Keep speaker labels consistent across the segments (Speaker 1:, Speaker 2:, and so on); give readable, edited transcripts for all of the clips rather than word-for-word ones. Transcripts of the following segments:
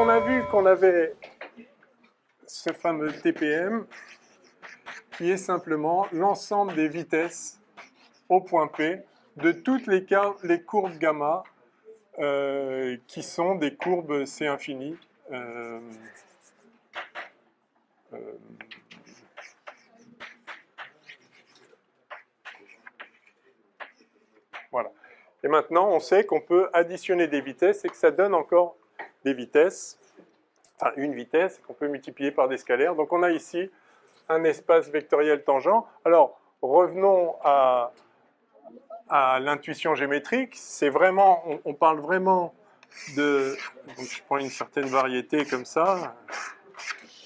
Speaker 1: on a vu qu'on avait ce fameux TPM qui est simplement l'ensemble des vitesses au point P de toutes les courbes gamma qui sont des courbes C infini. Voilà. Et maintenant, on sait qu'on peut additionner des vitesses et que ça donne encore des vitesses, enfin une vitesse qu'on peut multiplier par des scalaires. Donc on a ici un espace vectoriel tangent. Alors, revenons à l'intuition géométrique. C'est vraiment, on parle vraiment de... Donc je prends une certaine variété comme ça,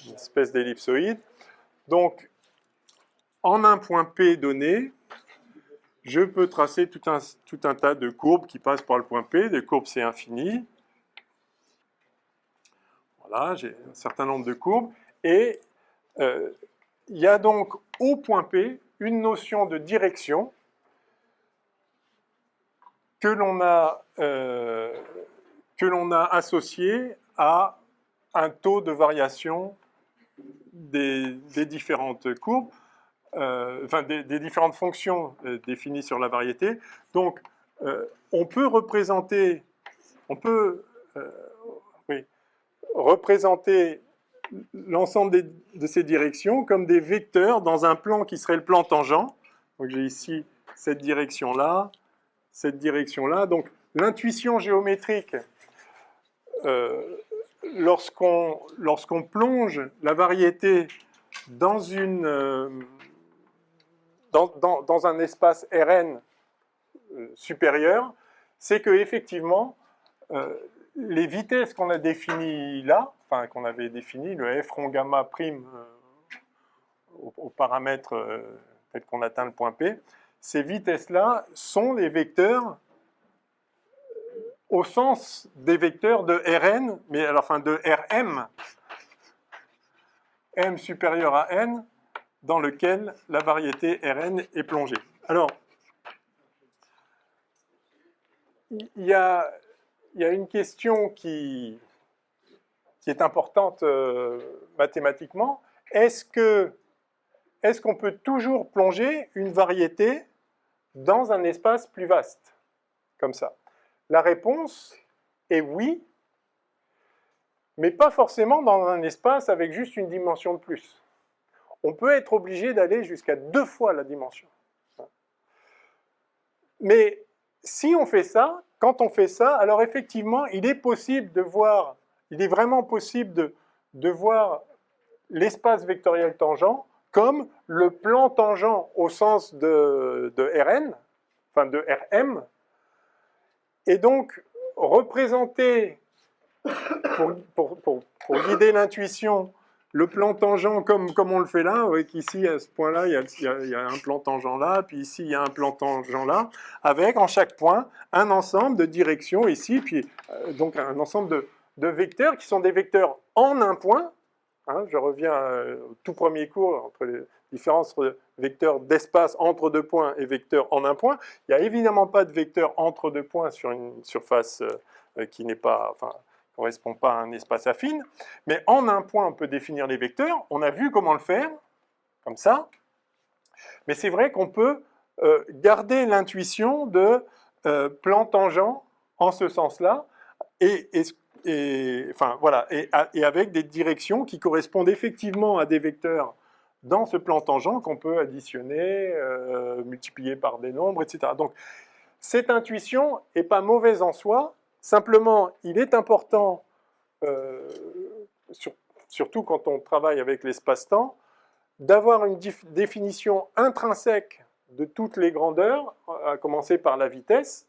Speaker 1: une espèce d'ellipsoïde. Donc, en un point P donné, je peux tracer tout un tas de courbes qui passent par le point P, des courbes C infini. Voilà, j'ai un certain nombre de courbes. Et il y a donc au point P une notion de direction que l'on a associée à un taux de variation des différentes courbes, enfin des différentes fonctions définies sur la variété. Donc, on peut représenter l'ensemble de ces directions comme des vecteurs dans un plan qui serait le plan tangent. Donc, j'ai ici cette direction-là, cette direction-là. Donc, l'intuition géométrique, lorsqu'on plonge la variété dans un espace Rn supérieur, c'est que effectivement, les vitesses qu'on a définies là, enfin qu'on avait définies, le f rond gamma prime au paramètre tel qu'on atteint le point P, ces vitesses-là sont les vecteurs au sens des vecteurs de Rn, mais alors enfin de Rm, m supérieur à n, dans lequel la variété Rn est plongée. Alors, il y a une question qui est importante mathématiquement. Est-ce qu'on peut toujours plonger une variété dans un espace plus vaste, comme ça? La réponse est oui, mais pas forcément dans un espace avec juste une dimension de plus. On peut être obligé d'aller jusqu'à 2 fois la dimension. Mais si on fait ça, quand on fait ça, alors effectivement, il est vraiment possible de voir l'espace vectoriel tangent comme le plan tangent au sens de Rn, enfin de Rm, et donc représenter, pour guider l'intuition, le plan tangent comme on le fait là, avec ici, à ce point-là, il y a un plan tangent là, puis ici, il y a un plan tangent là, avec en chaque point un ensemble de directions ici, puis donc un ensemble de vecteurs qui sont des vecteurs en un point. Hein, je reviens au tout premier cours entre les différences vecteurs d'espace entre deux points et vecteurs en un point. Il n'y a évidemment pas de vecteur entre deux points sur une surface qui n'est pas... Enfin, correspond pas à un espace affine, mais en un point, on peut définir les vecteurs. On a vu comment le faire, comme ça. Mais c'est vrai qu'on peut garder l'intuition de plan tangent en ce sens-là, et avec des directions qui correspondent effectivement à des vecteurs dans ce plan tangent qu'on peut additionner, multiplier par des nombres, etc. Donc, cette intuition n'est pas mauvaise en soi. Simplement, il est important, surtout quand on travaille avec l'espace-temps, d'avoir une définition intrinsèque de toutes les grandeurs, à commencer par la vitesse,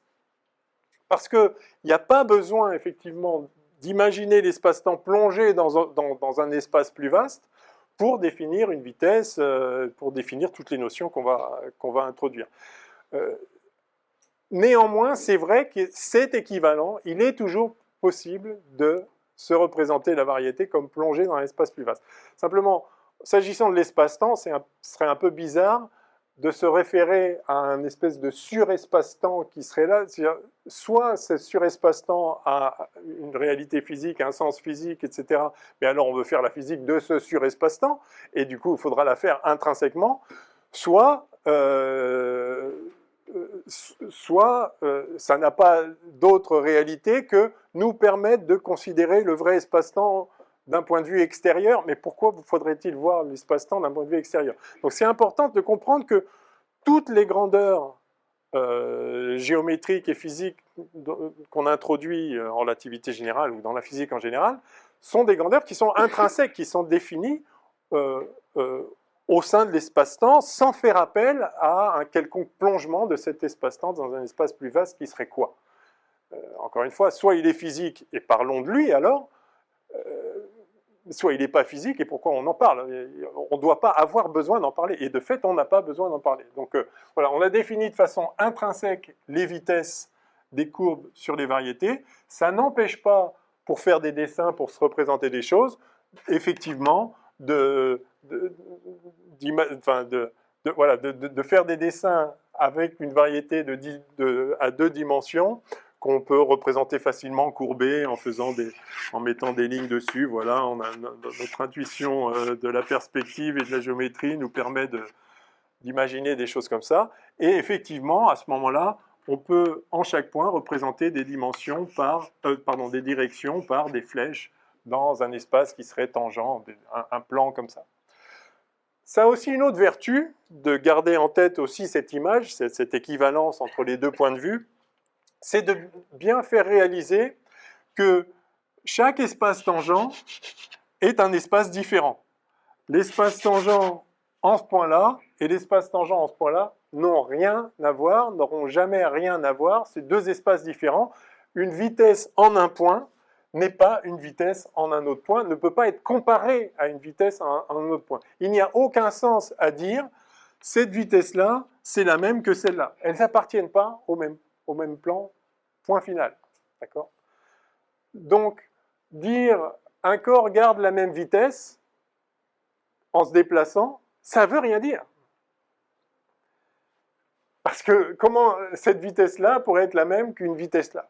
Speaker 1: parce qu'il n'y a pas besoin, effectivement, d'imaginer l'espace-temps plongé dans un espace plus vaste pour définir une vitesse, pour définir toutes les notions qu'on va introduire. Néanmoins, c'est vrai que c'est équivalent, il est toujours possible de se représenter la variété comme plongée dans un espace plus vaste. Simplement, s'agissant de l'espace-temps, ce serait un peu bizarre de se référer à un espèce de surespace-temps qui serait là, c'est-à-dire soit ce surespace-temps a une réalité physique, un sens physique, etc., mais alors on veut faire la physique de ce surespace-temps, et du coup il faudra la faire intrinsèquement, soit ça n'a pas d'autre réalité que nous permettre de considérer le vrai espace-temps d'un point de vue extérieur. Mais pourquoi faudrait-il voir l'espace-temps d'un point de vue extérieur? Donc c'est important de comprendre que toutes les grandeurs géométriques et physiques qu'on introduit en relativité générale ou dans la physique en général sont des grandeurs qui sont intrinsèques, qui sont définies au sein de l'espace-temps, sans faire appel à un quelconque plongement de cet espace-temps dans un espace plus vaste qui serait quoi? Encore une fois, soit il est physique, et parlons de lui alors, soit il n'est pas physique, et pourquoi on en parle? On ne doit pas avoir besoin d'en parler, et de fait, on n'a pas besoin d'en parler. Donc voilà, on a défini de façon intrinsèque les vitesses des courbes sur les variétés. Ça n'empêche pas, pour faire des dessins, pour se représenter des choses, effectivement, de faire des dessins avec une variété à 2 dimensions qu'on peut représenter facilement courbée en mettant des lignes dessus. Voilà, notre intuition de la perspective et de la géométrie nous permet d'imaginer des choses comme ça. Et effectivement, à ce moment-là, on peut en chaque point représenter des dimensions des directions par des flèches dans un espace qui serait tangent, un plan comme ça. Ça a aussi une autre vertu de garder en tête aussi cette image, cette équivalence entre les deux points de vue, c'est de bien faire réaliser que chaque espace tangent est un espace différent. L'espace tangent en ce point-là et l'espace tangent en ce point-là n'ont rien à voir, n'auront jamais rien à voir. C'est deux espaces différents. Une vitesse en un point n'est pas une vitesse en un autre point, ne peut pas être comparée à une vitesse en un autre point. Il n'y a aucun sens à dire cette vitesse-là, c'est la même que celle-là. Elles n'appartiennent pas au même plan, point final. D'accord ? Donc, dire un corps garde la même vitesse en se déplaçant, ça ne veut rien dire. Parce que comment cette vitesse-là pourrait être la même qu'une vitesse là?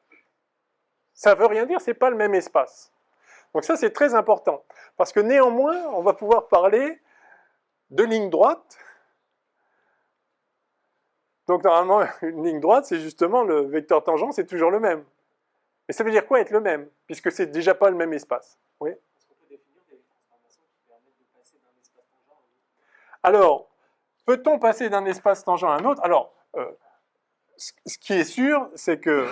Speaker 1: Ça ne veut rien dire, ce n'est pas le même espace. Donc ça, c'est très important. Parce que néanmoins, on va pouvoir parler de ligne droite. Donc normalement, une ligne droite, c'est justement le vecteur tangent, c'est toujours le même. Mais ça veut dire quoi être le même? Puisque c'est déjà pas le même espace. Oui. Est-ce qu'on peut définir des transformations qui permettent de passer d'un espace tangent à un autre? Alors, peut-on passer d'un espace tangent à un autre? Alors, ce qui est sûr, c'est que,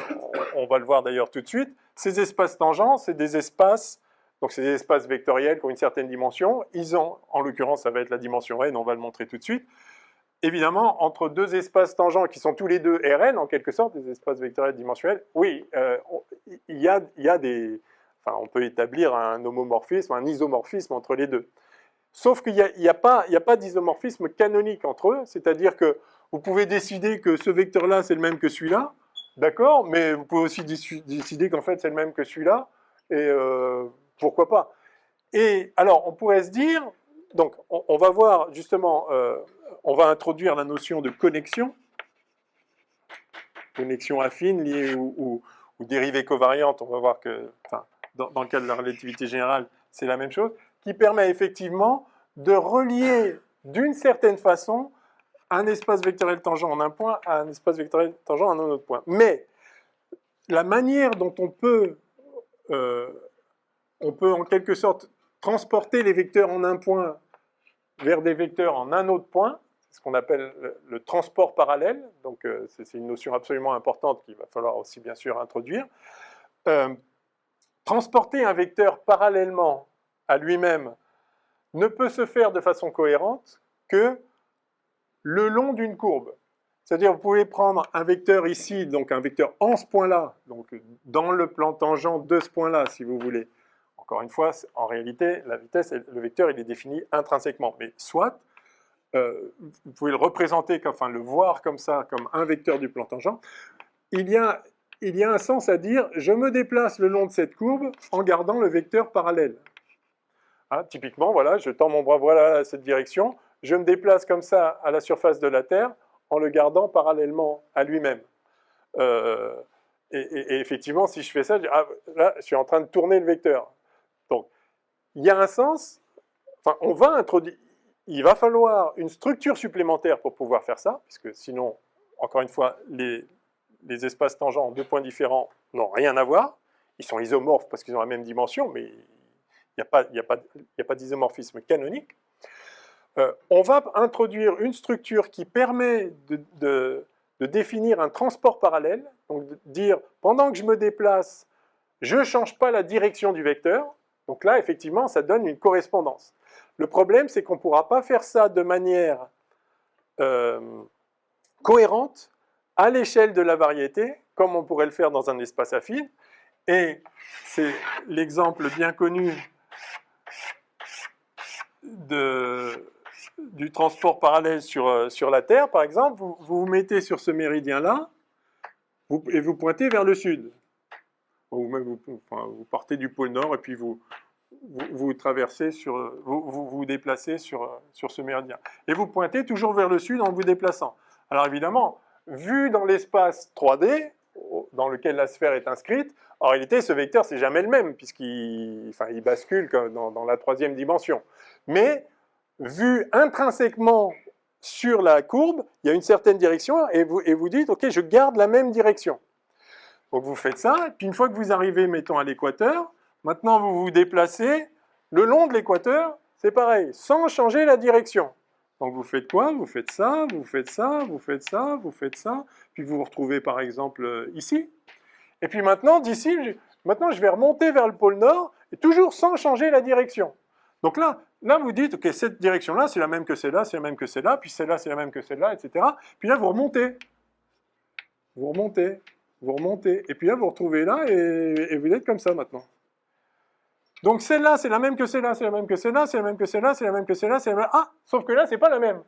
Speaker 1: on va le voir d'ailleurs tout de suite, ces espaces tangents, c'est des espaces, donc c'est des espaces vectoriels qui ont une certaine dimension. Ils ont, en l'occurrence, ça va être la dimension n, on va le montrer tout de suite. Évidemment, entre deux espaces tangents qui sont tous les deux Rn, en quelque sorte, des espaces vectoriels dimensionnels, oui, il y a des... Enfin, on peut établir un homomorphisme, un isomorphisme entre les deux. Sauf qu'il n'y a pas d'isomorphisme canonique entre eux, c'est-à-dire que vous pouvez décider que ce vecteur-là, c'est le même que celui-là, d'accord, mais vous pouvez aussi décider qu'en fait, c'est le même que celui-là, et pourquoi pas. Et alors, on pourrait se dire, donc, on va voir justement, on va introduire la notion de connexion affine liée ou dérivée covariante, on va voir que, enfin, dans le cas de la relativité générale, c'est la même chose, qui permet effectivement de relier d'une certaine façon un espace vectoriel tangent en un point à un espace vectoriel tangent en un autre point. Mais la manière dont on peut en quelque sorte transporter les vecteurs en un point vers des vecteurs en un autre point, c'est ce qu'on appelle le transport parallèle, donc c'est une notion absolument importante qu'il va falloir aussi bien sûr introduire. Transporter un vecteur parallèlement à lui-même ne peut se faire de façon cohérente que le long d'une courbe. C'est-à-dire, vous pouvez prendre un vecteur ici, donc un vecteur en ce point-là, donc dans le plan tangent de ce point-là, si vous voulez. Encore une fois, en réalité, la vitesse, le vecteur, il est défini intrinsèquement. Mais soit, vous pouvez le représenter, enfin le voir comme ça, comme un vecteur du plan tangent. Il y a un sens à dire, je me déplace le long de cette courbe en gardant le vecteur parallèle. Hein, typiquement, voilà, je tends mon bras, voilà, cette direction, je me déplace comme ça à la surface de la Terre en le gardant parallèlement à lui-même. Et effectivement, si je fais ça, là, je suis en train de tourner le vecteur. Donc, il y a un sens, enfin, on va introduire, il va falloir une structure supplémentaire pour pouvoir faire ça, puisque sinon, encore une fois, les espaces tangents en deux points différents n'ont rien à voir. Ils sont isomorphes parce qu'ils ont la même dimension, mais il n'y a pas d'isomorphisme canonique. On va introduire une structure qui permet de définir un transport parallèle, donc de dire, pendant que je me déplace, je ne change pas la direction du vecteur. Donc là, effectivement, ça donne une correspondance. Le problème, c'est qu'on ne pourra pas faire ça de manière cohérente à l'échelle de la variété, comme on pourrait le faire dans un espace affine. Et c'est l'exemple bien connu du transport parallèle sur la Terre, par exemple. Vous vous mettez sur ce méridien-là et vous pointez vers le sud. Ou même vous partez du pôle Nord et puis vous traversez vous déplacez sur ce méridien. Et vous pointez toujours vers le sud en vous déplaçant. Alors évidemment, vu dans l'espace 3D, dans lequel la sphère est inscrite, en réalité, ce vecteur, c'est jamais le même, puisqu'il bascule dans la troisième dimension. Mais, vu intrinsèquement sur la courbe, il y a une certaine direction, et vous dites, OK, je garde la même direction. Donc vous faites ça, puis une fois que vous arrivez, mettons, à l'équateur, maintenant vous vous déplacez le long de l'équateur, c'est pareil, sans changer la direction. Donc vous faites quoi? Vous faites ça, vous faites ça, vous faites ça, vous faites ça, puis vous vous retrouvez par exemple ici. Et puis maintenant, d'ici, je vais remonter vers le pôle Nord, et toujours sans changer la direction. Donc là vous dites, OK, cette direction-là, c'est la même que celle-là, c'est la même que celle-là, puis celle-là, c'est la même que celle-là, etc. Puis là, vous remontez. Vous remontez. Vous remontez. Et puis là, vous retrouvez là, et vous êtes comme ça maintenant. Donc celle-là, c'est la même que celle-là, c'est la même que celle-là, c'est la même que celle-là, c'est la même que celle-là, c'est la même... Ah, sauf que là, c'est pas la même.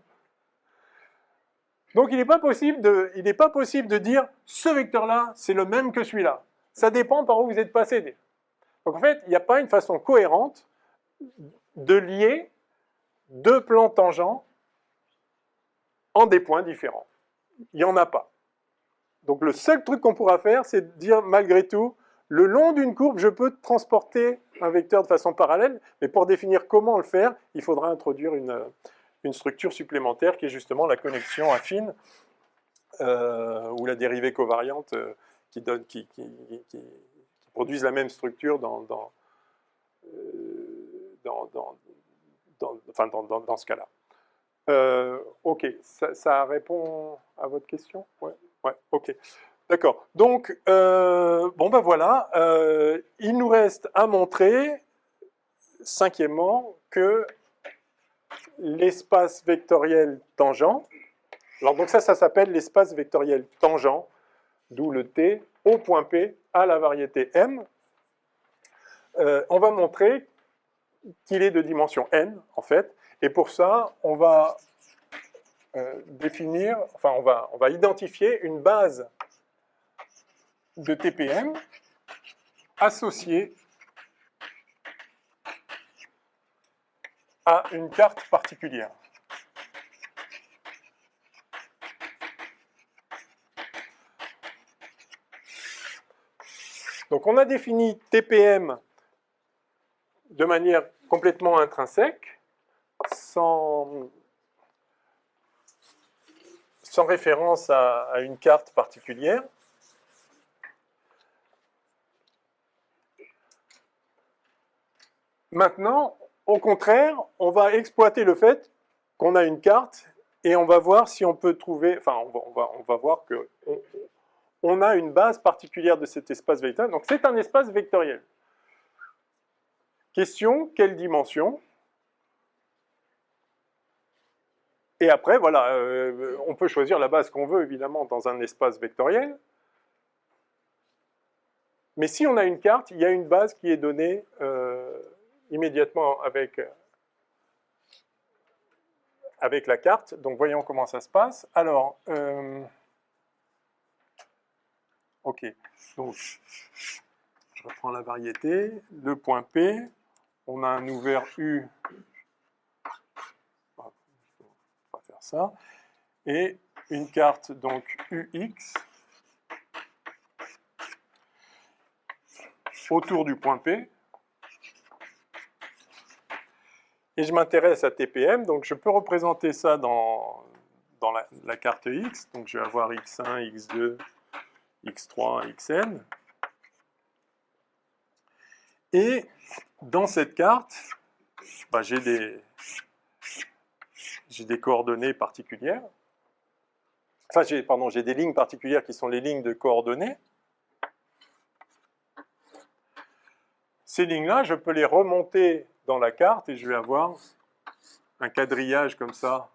Speaker 1: Donc il n'est pas possible de dire ce vecteur-là, c'est le même que celui-là. Ça dépend par où vous êtes passé. Donc en fait, il n'y a pas une façon cohérente de lier deux plans tangents en des points différents. Il n'y en a pas. Donc le seul truc qu'on pourra faire, c'est de dire malgré tout, le long d'une courbe, je peux transporter un vecteur de façon parallèle, mais pour définir comment le faire, il faudra introduire une structure supplémentaire qui est justement la connexion affine ou la dérivée covariante qui produisent la même structure dans ce cas-là. OK, ça répond à votre question? Ouais, OK. D'accord. Donc, bon ben voilà, il nous reste à montrer, cinquièmement, que l'espace vectoriel tangent, alors donc ça s'appelle l'espace vectoriel tangent, d'où le T, au point P, à la variété M. On va montrer qu'il est de dimension n, en fait, et pour ça, on va on va identifier une base de TPM associée à une carte particulière. Donc on a défini TPM de manière complètement intrinsèque, sans référence à une carte particulière. Maintenant, au contraire, on va exploiter le fait qu'on a une carte et on va voir si on peut trouver, enfin on va voir qu'on a une base particulière de cet espace vectoriel. Donc c'est un espace vectoriel. Question, quelle dimension? Et après, voilà, on peut choisir la base qu'on veut, évidemment, dans un espace vectoriel. Mais si on a une carte, il y a une base qui est donnée immédiatement avec la carte. Donc, voyons comment ça se passe. Alors, OK. Donc, je reprends la variété. Le point P. On a un ouvert U. ça. Et une carte, donc UX, autour du point P. Et je m'intéresse à TPM, donc je peux représenter ça dans la carte X. Donc je vais avoir X1, X2, X3, Xn. Et dans cette carte, bah, j'ai des coordonnées particulières. Enfin, j'ai des lignes particulières qui sont les lignes de coordonnées. Ces lignes-là, je peux les remonter dans la carte et je vais avoir un quadrillage comme ça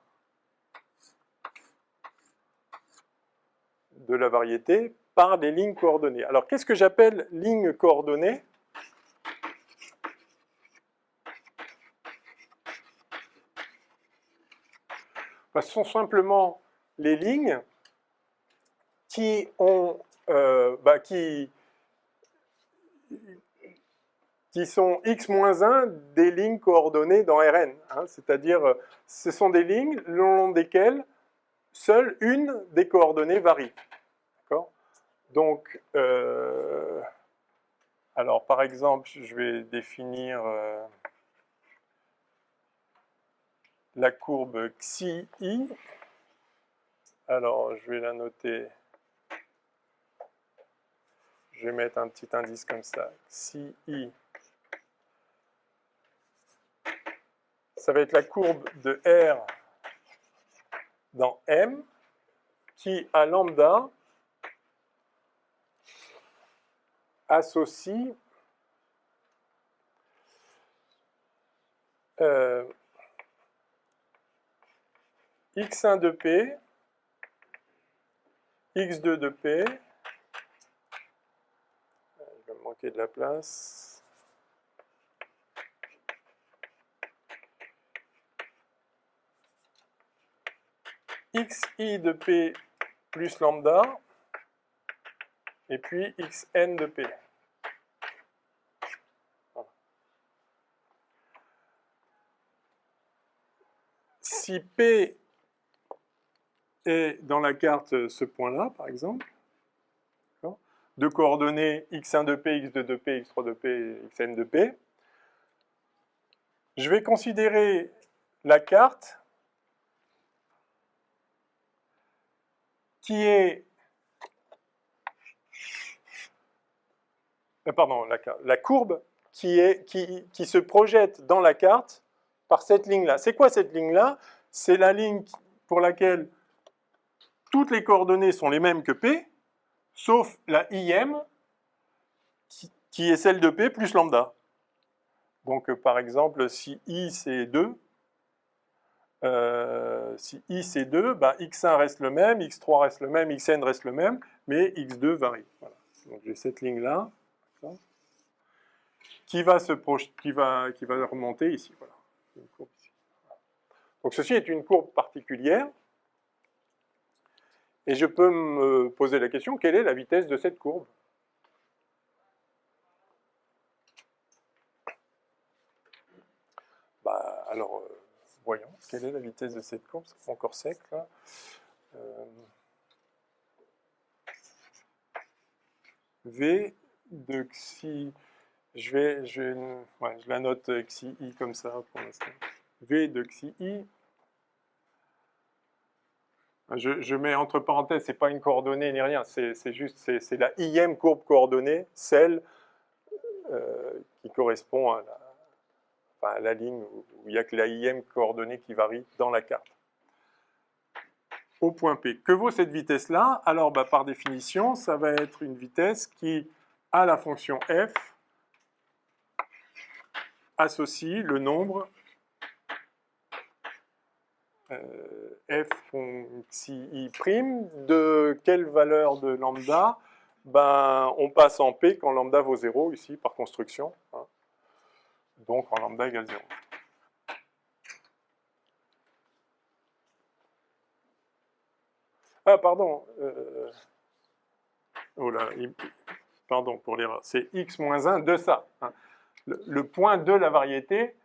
Speaker 1: de la variété par les lignes coordonnées. Alors, qu'est-ce que j'appelle lignes coordonnées? Ce sont simplement les lignes qui sont x-1 des lignes coordonnées dans Rn. Hein, c'est-à-dire, ce sont des lignes le long desquelles seule une des coordonnées varie. Donc, alors par exemple, je vais définir la courbe xi. Alors, je vais la noter. Je vais mettre un petit indice comme ça. Xi. Ça va être la courbe de R dans M qui, à lambda, associe x1 de P, x2 de P, il va me manquer de la place, xi de P plus lambda, et puis xn de P. Voilà. Si P est dans la carte ce point-là, par exemple, de coordonnées x1 de P, x2 de P, x3 de P, xn de P, je vais considérer la carte qui est... Pardon, la courbe qui se projette dans la carte par cette ligne-là. C'est quoi cette ligne-là? C'est la ligne pour laquelle toutes les coordonnées sont les mêmes que P, sauf la IM, qui est celle de P plus lambda. Donc, par exemple, si I c'est 2, bah, x1 reste le même, x3 reste le même, xn reste le même, mais x2 varie. Voilà. Donc, j'ai cette ligne-là qui va remonter ici. Voilà. Une courbe ici. Donc, ceci est une courbe particulière. Et je peux me poser la question, quelle est la vitesse de cette courbe? Bah, alors, voyons, quelle est la vitesse de cette courbe? C'est encore sec, là. V de xi, je la note xi i comme ça pour l'instant. V de xi i. Je mets entre parenthèses, c'est pas une coordonnée ni rien, c'est juste, c'est la IM courbe coordonnée, celle qui correspond à la ligne où il n'y a que la IM coordonnée qui varie dans la carte. Au point P. Que vaut cette vitesse-là? Alors, bah, par définition, ça va être une vitesse qui, à la fonction f, associe le nombre f xi i prime de quelle valeur de lambda? Ben, on passe en P quand lambda vaut 0, ici, par construction. Hein. Donc, en lambda égale 0. Ah, pardon. Oh là, pardon pour l'erreur. C'est x moins 1 de ça. Hein. Le point de la variété,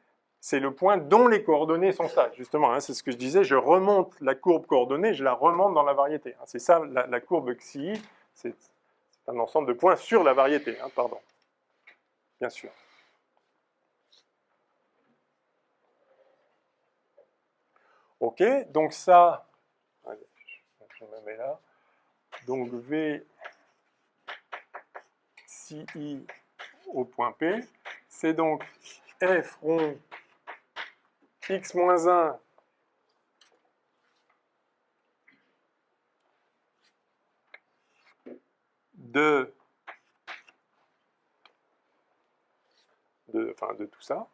Speaker 1: c'est le point dont les coordonnées sont ça, justement. Hein, c'est ce que je disais, je remonte la courbe coordonnée, je la remonte dans la variété. Hein, c'est ça, la courbe xi, c'est un ensemble de points sur la variété, hein, pardon. Bien sûr. OK, donc ça, allez, je me mets là. Donc V si I au point P, c'est donc F rond x-1 de tout ça.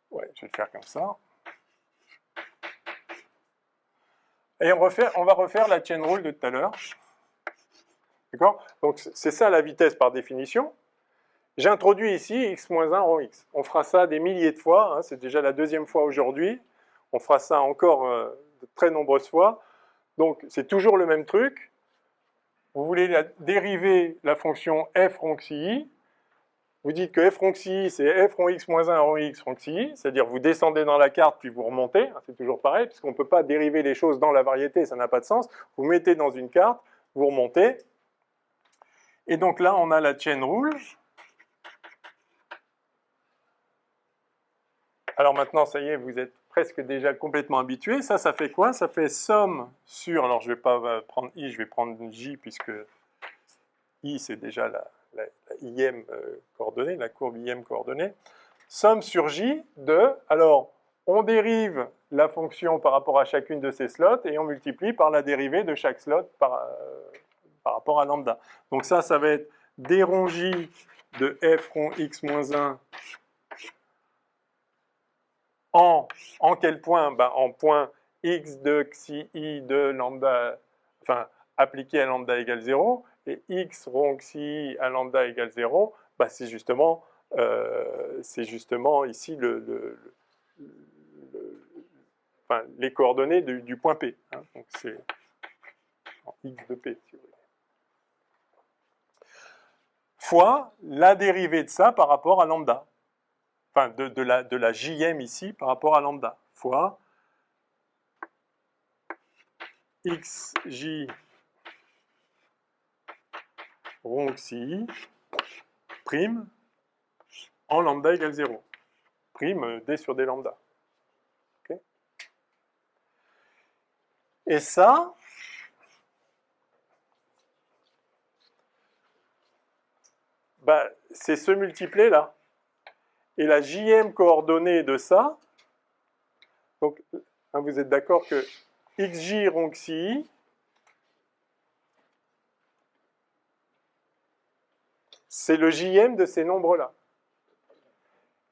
Speaker 1: Ouais, je vais le faire comme ça. Et on va refaire la chain rule de tout à l'heure. D'accord? Donc c'est ça la vitesse par définition. J'introduis ici x-1 rond x. On fera ça des milliers de fois, hein, c'est déjà la deuxième fois aujourd'hui. On fera ça encore de très nombreuses fois. Donc c'est toujours le même truc. Vous voulez dériver la fonction f rond xi. Vous dites que f rond xi, c'est f rond x moins 1 rond x rond xi, c'est-à-dire vous descendez dans la carte puis vous remontez, c'est toujours pareil, puisqu'on ne peut pas dériver les choses dans la variété, ça n'a pas de sens. Vous mettez dans une carte, vous remontez, et donc là on a la chain rule. Alors maintenant, ça y est, vous êtes presque déjà complètement habitué. Ça fait quoi? Ça fait somme sur, alors je ne vais pas prendre i, je vais prendre j, puisque i c'est déjà la IM coordonnée, la courbe IM coordonnée, somme sur J de, alors on dérive la fonction par rapport à chacune de ces slots et on multiplie par la dérivée de chaque slot par rapport à lambda. Donc ça va être d rond J de f rond x moins 1 en quel point? Ben, en point x de xi i de lambda, enfin appliqué à lambda égale 0, et x rond xi à lambda égale 0, bah, c'est justement ici les coordonnées du point P. Hein, donc c'est x de P, si vous voulez. Fois la dérivée de ça par rapport à lambda. Enfin, de la JM ici par rapport à lambda. Fois xj rond xi prime en lambda égale 0. Prime d sur d lambda. Okay. Et ça, bah, c'est ce multiplé là. Et la JM coordonnée de ça, donc hein, vous êtes d'accord que xj rond xi, c'est le JM de ces nombres-là.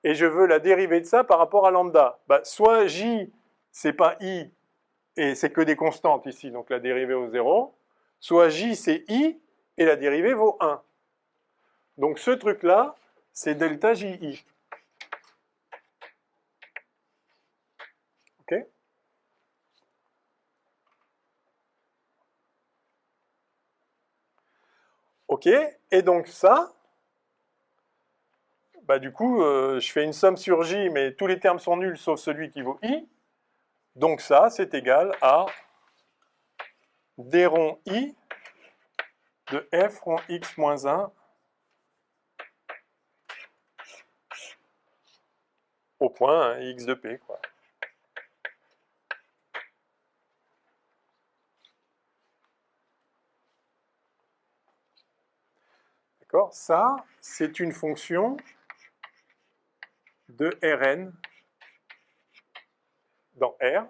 Speaker 1: Et je veux la dérivée de ça par rapport à lambda. Bah, soit j, c'est pas i, et c'est que des constantes ici, donc la dérivée vaut 0, soit j, c'est i, et la dérivée vaut 1. Donc ce truc-là, c'est delta ji. OK? OK, et donc ça, bah du coup, je fais une somme sur j, mais tous les termes sont nuls sauf celui qui vaut i. Donc ça, c'est égal à d rond i de f rond x moins 1 au point hein, x de p, quoi. D'accord? Ça, c'est une fonction de Rn dans R.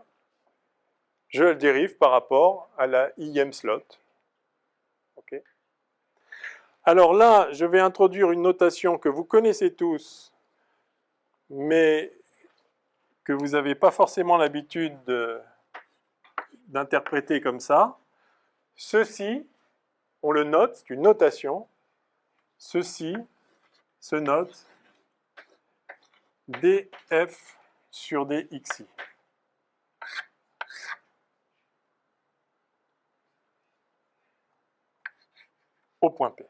Speaker 1: Je le dérive par rapport à la ième slot. Okay. Alors là, je vais introduire une notation que vous connaissez tous, mais que vous n'avez pas forcément l'habitude d'interpréter comme ça. Ceci, on le note, c'est une notation. Ceci se note df sur dxi. au point P.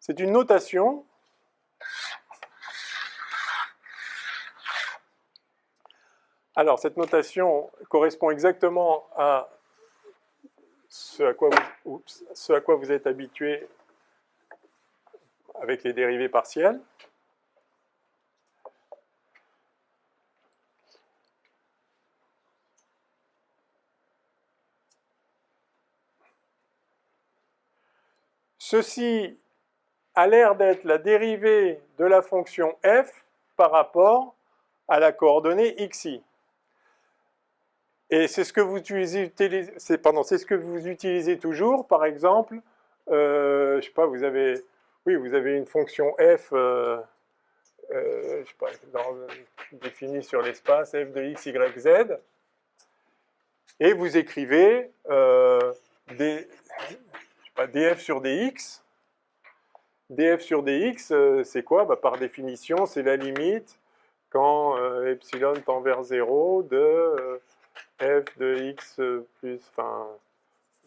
Speaker 1: C'est une notation Alors, cette notation correspond exactement à ce à quoi vous êtes habitué avec les dérivées partielles. Ceci a l'air d'être la dérivée de la fonction f par rapport à la coordonnée xi. Et c'est ce que vous utilisez, c'est ce que vous utilisez toujours, par exemple, je sais pas, vous avez une fonction f, je sais pas, définie sur l'espace f de x, y, z, et vous écrivez df sur dx. df sur dx, c'est quoi? Par définition, c'est la limite quand epsilon tend vers 0 de f de x plus, enfin,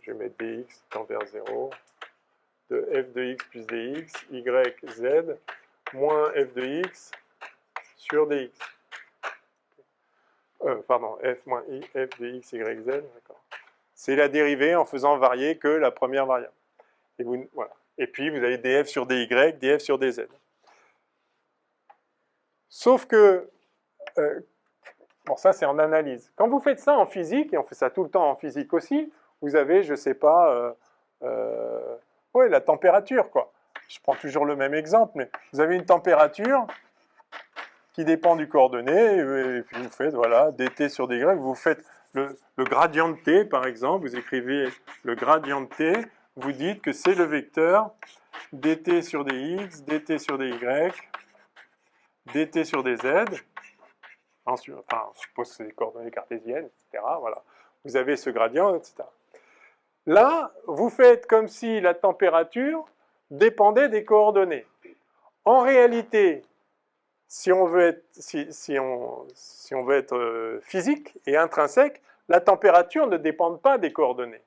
Speaker 1: je vais mettre dx tend vers 0, de f de x plus dx, y, z, moins f de x sur dx. Pardon, f moins i, f de x, y, z, d'accord. C'est la dérivée en faisant varier que la première variable. Et, voilà. Et puis, vous avez df sur dy, df sur dz. Sauf que, bon, ça c'est en analyse. Quand vous faites ça en physique, et on fait ça tout le temps en physique aussi, vous avez, je sais pas, la température, quoi. Je prends toujours le même exemple, mais vous avez une température qui dépend du coordonné, et puis vous faites, voilà, dt sur dy, vous faites le gradient de t, par exemple, vous écrivez le gradient de t, vous dites que c'est le vecteur dt sur dx, dt sur dy, dt sur dz, enfin, je suppose que c'est des coordonnées cartésiennes, etc. Voilà. Vous avez ce gradient, etc. Là, vous faites comme si la température dépendait des coordonnées. En réalité, si on veut être physique et intrinsèque, la température ne dépend pas des coordonnées.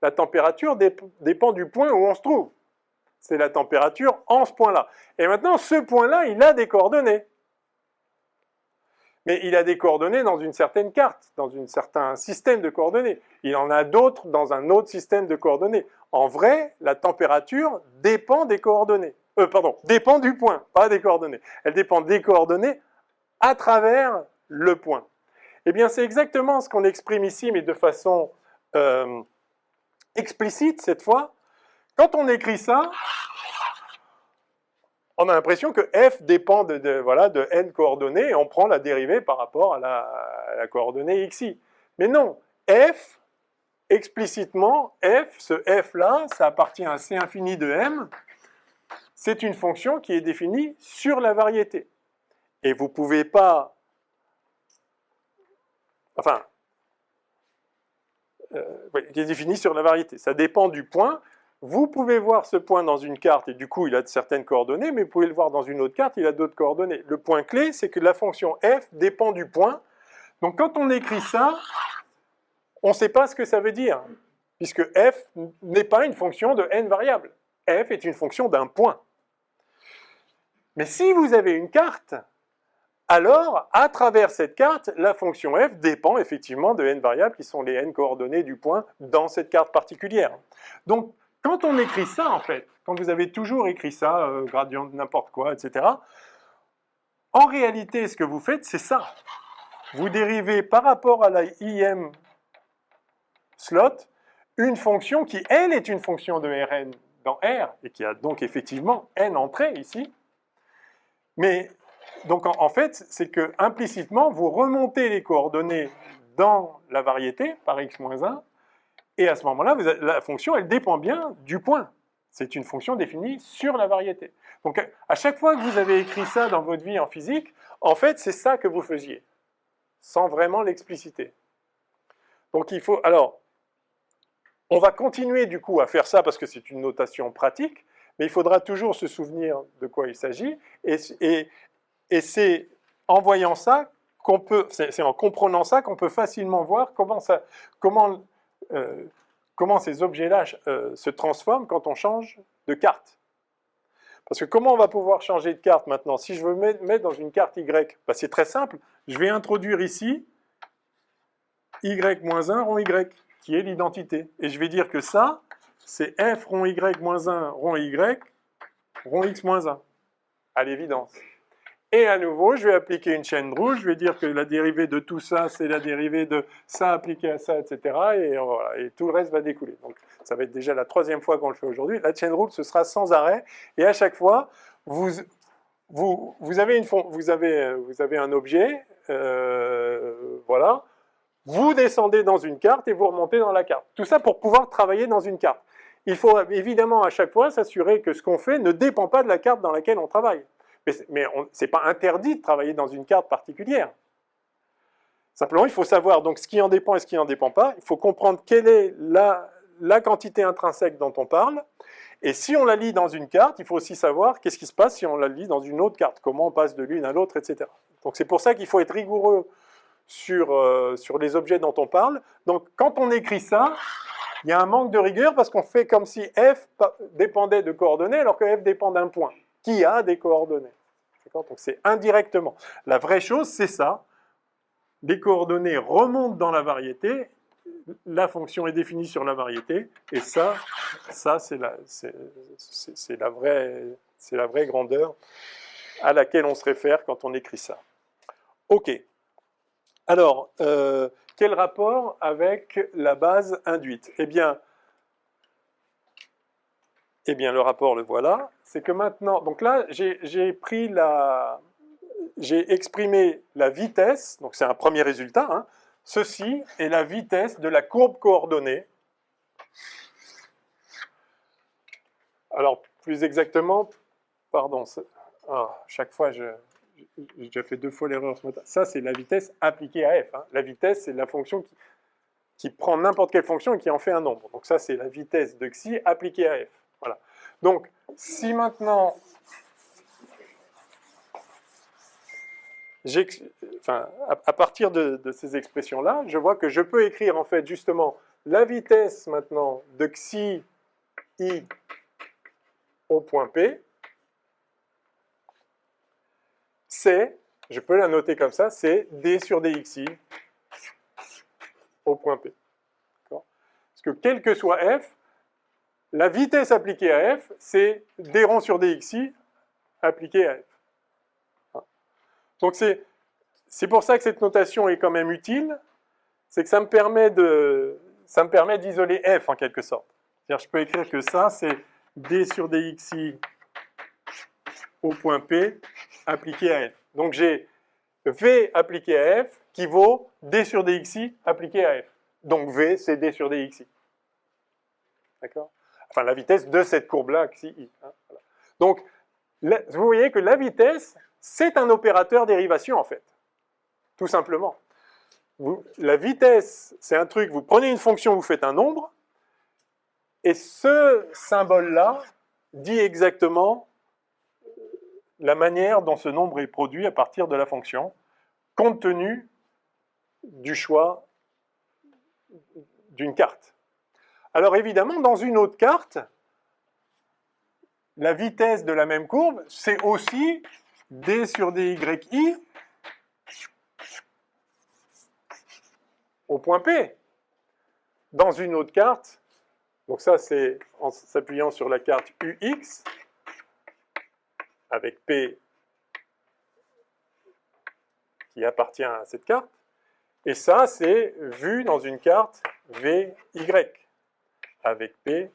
Speaker 1: La température dépend du point où on se trouve. C'est la température en ce point-là. Et maintenant, ce point-là, il a des coordonnées. Mais il a des coordonnées dans une certaine carte, dans un certain système de coordonnées. Il en a d'autres dans un autre système de coordonnées. En vrai, la température dépend des coordonnées. Dépend du point, pas des coordonnées. Elle dépend des coordonnées à travers le point. Eh bien, c'est exactement ce qu'on exprime ici, mais de façon explicite cette fois. Quand on écrit ça, on a l'impression que f dépend de n coordonnées et on prend la dérivée par rapport à la coordonnée xi. Mais non, f, explicitement, ce f-là, ça appartient à c infini de m, c'est une fonction qui est définie sur la variété. Et vous ne pouvez pas... Enfin, qui est définie sur la variété. Ça dépend du point. Vous pouvez voir ce point dans une carte et du coup il a de certaines coordonnées, mais vous pouvez le voir dans une autre carte, il a d'autres coordonnées. Le point clé, c'est que la fonction f dépend du point. Donc quand on écrit ça, on ne sait pas ce que ça veut dire, puisque f n'est pas une fonction de n variables. F est une fonction d'un point. Mais si vous avez une carte, alors à travers cette carte, la fonction f dépend effectivement de n variables qui sont les n coordonnées du point dans cette carte particulière. Donc quand on écrit ça, en fait, quand vous avez toujours écrit ça, gradient de n'importe quoi, etc., en réalité, ce que vous faites, c'est ça. Vous dérivez par rapport à la im slot une fonction qui, elle, est une fonction de Rn dans R, et qui a donc effectivement n entrées ici. Mais, donc en fait, c'est que implicitement, vous remontez les coordonnées dans la variété par x-1, et à ce moment-là, la fonction, elle dépend bien du point. C'est une fonction définie sur la variété. Donc, à chaque fois que vous avez écrit ça dans votre vie en physique, en fait, c'est ça que vous faisiez, sans vraiment l'expliciter. Donc, il faut... Alors, on va continuer du coup à faire ça parce que c'est une notation pratique, mais il faudra toujours se souvenir de quoi il s'agit, et c'est en voyant ça qu'on peut... C'est en comprenant ça qu'on peut facilement voir comment comment ces objets-là se transforment quand on change de carte. Parce que comment on va pouvoir changer de carte maintenant? Si je veux mettre dans une carte Y, ben c'est très simple. Je vais introduire ici Y-1 rond Y, qui est l'identité. Et je vais dire que ça, c'est F rond Y-1 rond Y rond X-1, à l'évidence. Et à nouveau, je vais appliquer une chaîne de roue, je vais dire que la dérivée de tout ça, c'est la dérivée de ça appliqué à ça, etc. Et, voilà, et tout le reste va découler. Donc ça va être déjà la 3e fois qu'on le fait aujourd'hui. La chaîne de roue, ce sera sans arrêt. Et à chaque fois, vous avez un objet, voilà. Vous descendez dans une carte et vous remontez dans la carte. Tout ça pour pouvoir travailler dans une carte. Il faut évidemment à chaque fois s'assurer que ce qu'on fait ne dépend pas de la carte dans laquelle on travaille. Mais ce n'est pas interdit de travailler dans une carte particulière. Simplement, il faut savoir donc ce qui en dépend et ce qui n'en dépend pas. Il faut comprendre quelle est la quantité intrinsèque dont on parle. Et si on la lit dans une carte, il faut aussi savoir qu'est-ce qui se passe si on la lit dans une autre carte, comment on passe de l'une à l'autre, etc. Donc c'est pour ça qu'il faut être rigoureux sur les objets dont on parle. Donc quand on écrit ça, il y a un manque de rigueur parce qu'on fait comme si f dépendait de coordonnées alors que f dépend d'un point qui a des coordonnées. Donc c'est indirectement. La vraie chose, c'est ça. Les coordonnées remontent dans la variété, la fonction est définie sur la variété, et ça c'est la vraie grandeur à laquelle on se réfère quand on écrit ça. Ok. Alors, quel rapport avec la base induite? Eh bien, le rapport, le voilà. C'est que maintenant, donc là, j'ai exprimé la vitesse, donc c'est un premier résultat, hein. Ceci est la vitesse de la courbe coordonnée. Alors, plus exactement, pardon, chaque fois, j'ai déjà fait 2 fois l'erreur ce matin. Ça, c'est la vitesse appliquée à f. Hein. La vitesse, c'est la fonction qui prend n'importe quelle fonction et qui en fait un nombre. Donc ça, c'est la vitesse de xi appliquée à f. Voilà. Donc, si maintenant... à partir de ces expressions-là, je vois que je peux écrire en fait justement la vitesse maintenant de xi i au point P, c'est, je peux la noter comme ça, c'est d sur dxi au point P. Parce que quel que soit f, la vitesse appliquée à f, c'est d rond sur dxi appliqué à f. Donc c'est pour ça que cette notation est quand même utile, c'est que ça me permet d'isoler f en quelque sorte. C'est-à-dire je peux écrire que ça, c'est d sur dxi au point P appliqué à f. Donc j'ai v appliqué à f qui vaut d sur dxi appliqué à f. Donc v, c'est d sur dxi. D'accord? Enfin, la vitesse de cette courbe-là, xi i. Hein, voilà. Donc, vous voyez que la vitesse, c'est un opérateur dérivation, en fait. Tout simplement. La vitesse, c'est un truc, vous prenez une fonction, vous faites un nombre, et ce symbole-là dit exactement la manière dont ce nombre est produit à partir de la fonction, compte tenu du choix d'une carte. Alors évidemment, dans une autre carte, la vitesse de la même courbe, c'est aussi d sur dyi au point P. Dans une autre carte, donc ça c'est en s'appuyant sur la carte UX, avec P qui appartient à cette carte, et ça c'est vu dans une carte VY, avec P.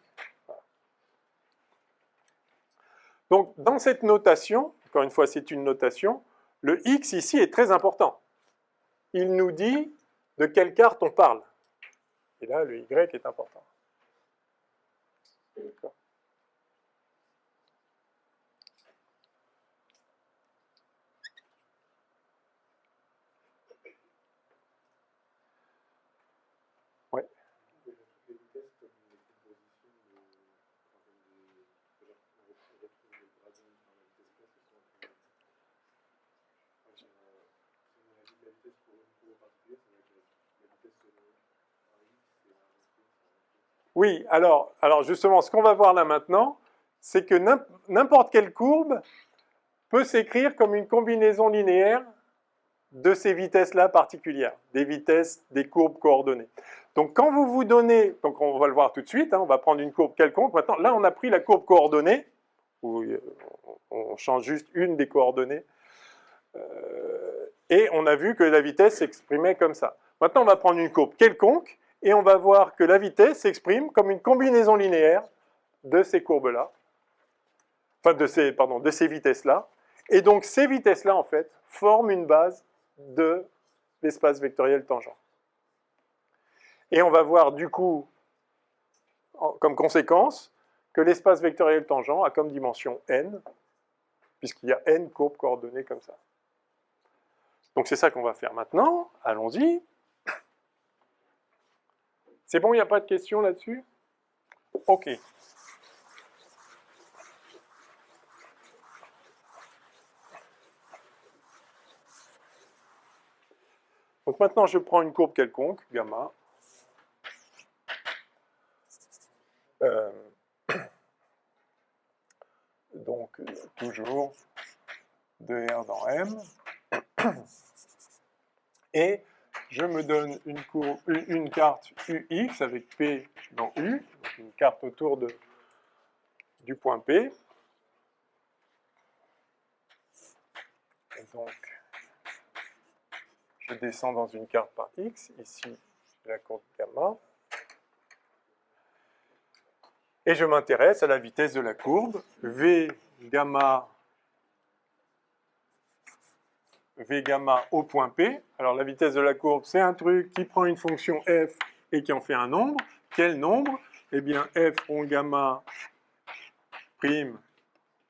Speaker 1: Donc dans cette notation, encore une fois c'est une notation, le X ici est très important. Il nous dit de quelle carte on parle. Et là, le Y est important. D'accord. Ouais. Oui, alors justement, ce qu'on va voir là maintenant, c'est que n'importe quelle courbe peut s'écrire comme une combinaison linéaire de ces vitesses-là particulières, des vitesses des courbes coordonnées. Donc quand vous vous donnez, donc on va le voir tout de suite, hein, on va prendre une courbe quelconque. Maintenant, là, on a pris la courbe coordonnée, où on change juste une des coordonnées, et on a vu que la vitesse s'exprimait comme ça. Maintenant, on va prendre une courbe quelconque, et on va voir que la vitesse s'exprime comme une combinaison linéaire de ces courbes-là, enfin de ces vitesses-là. Et donc ces vitesses-là, en fait, forment une base de l'espace vectoriel tangent. Et on va voir du coup, comme conséquence, que l'espace vectoriel tangent a comme dimension n, puisqu'il y a n courbes coordonnées comme ça. Donc c'est ça qu'on va faire maintenant. Allons-y. C'est bon, il n'y a pas de questions là-dessus? Ok. Donc maintenant, je prends une courbe quelconque, gamma. Donc, toujours de R dans M. Et je me donne une carte UX avec P dans U, donc une carte autour du point P. Et donc, je descends dans une carte par X, ici la courbe gamma. Et je m'intéresse à la vitesse de la courbe, V gamma au point P. Alors la vitesse de la courbe, c'est un truc qui prend une fonction f et qui en fait un nombre. Quel nombre? Eh bien f rond gamma prime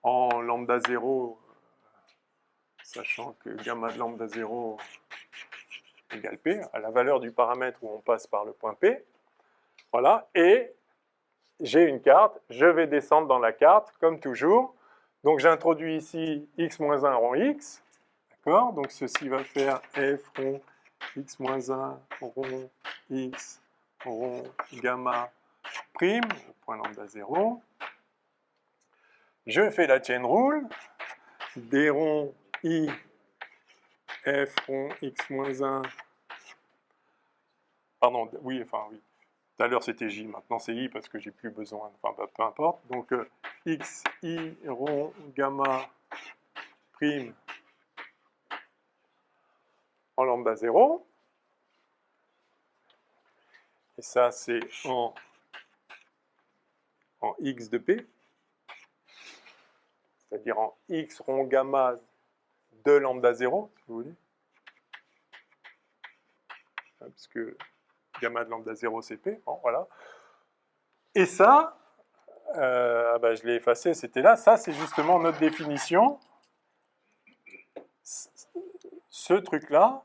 Speaker 1: en lambda 0, sachant que gamma de lambda 0 égale P, à la valeur du paramètre où on passe par le point P. Voilà, et j'ai une carte, je vais descendre dans la carte, comme toujours. Donc j'introduis ici x-1 rond x. D'accord? Donc ceci va faire f rond x-1 rond x rond gamma prime, au point lambda 0. Je fais la chain rule, d rond i f rond x-1, pardon, oui, enfin oui, tout à l'heure c'était j, maintenant c'est i parce que j'ai plus besoin, enfin peu importe. Donc x i rond gamma prime en lambda 0. Et ça, c'est en x de p, c'est-à-dire en x rond gamma de lambda 0, si vous voulez. Parce que gamma de lambda 0, c'est p. Bon, voilà. Et ça, je l'ai effacé, c'était là. Ça, c'est justement notre définition. Ce truc-là,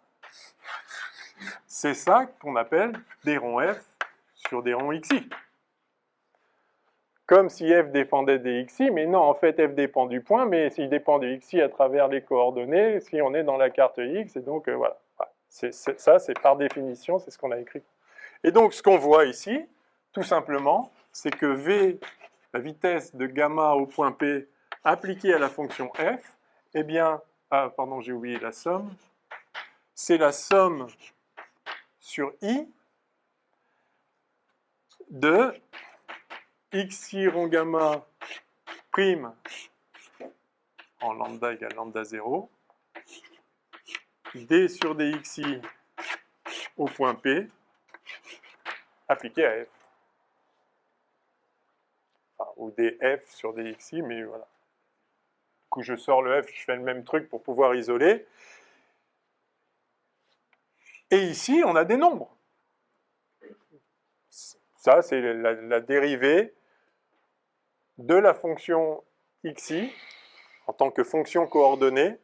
Speaker 1: c'est ça qu'on appelle des ronds f sur des ronds xi. Comme si f dépendait des xi, mais non, en fait, f dépend du point, mais s'il dépend du xi à travers les coordonnées, si on est dans la carte x, et donc voilà. Ça, c'est par définition, c'est ce qu'on a écrit. Et donc, ce qu'on voit ici, tout simplement, c'est que v, la vitesse de gamma au point P, appliquée à la fonction f, eh bien, pardon, j'ai oublié la somme, c'est la somme sur i de xi rond gamma prime en lambda égale lambda 0, d sur dxi au point P, appliqué à f. Enfin, ou df sur dxi, mais voilà. Du coup, je sors le f, je fais le même truc pour pouvoir isoler. Et ici, on a des nombres. Ça, c'est la dérivée de la fonction xi en tant que fonction coordonnée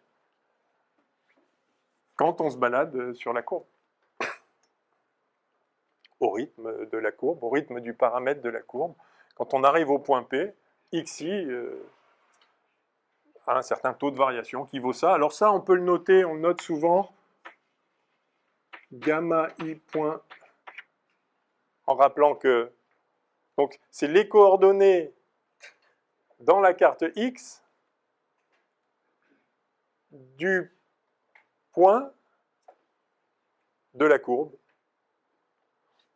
Speaker 1: quand on se balade sur la courbe. Au rythme de la courbe, au rythme du paramètre de la courbe. Quand on arrive au point P, xi a un certain taux de variation qui vaut ça. Alors ça, on peut le noter, on le note souvent, gamma i point, en rappelant que Donc, c'est les coordonnées dans la carte X du point de la courbe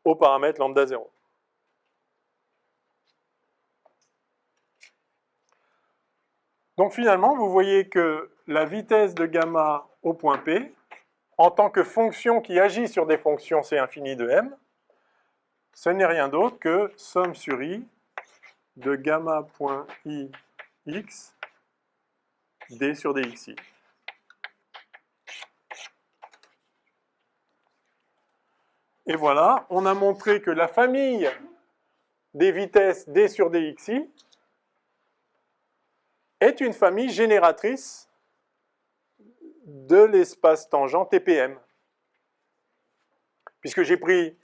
Speaker 1: au paramètre lambda 0. Donc finalement, vous voyez que la vitesse de gamma au point P, en tant que fonction qui agit sur des fonctions C infini de M, ce n'est rien d'autre que somme sur I de gamma.I x d sur dxi. Et voilà, on a montré que la famille des vitesses d sur dxi est une famille génératrice de l'espace tangent TPM. Puisque j'ai pris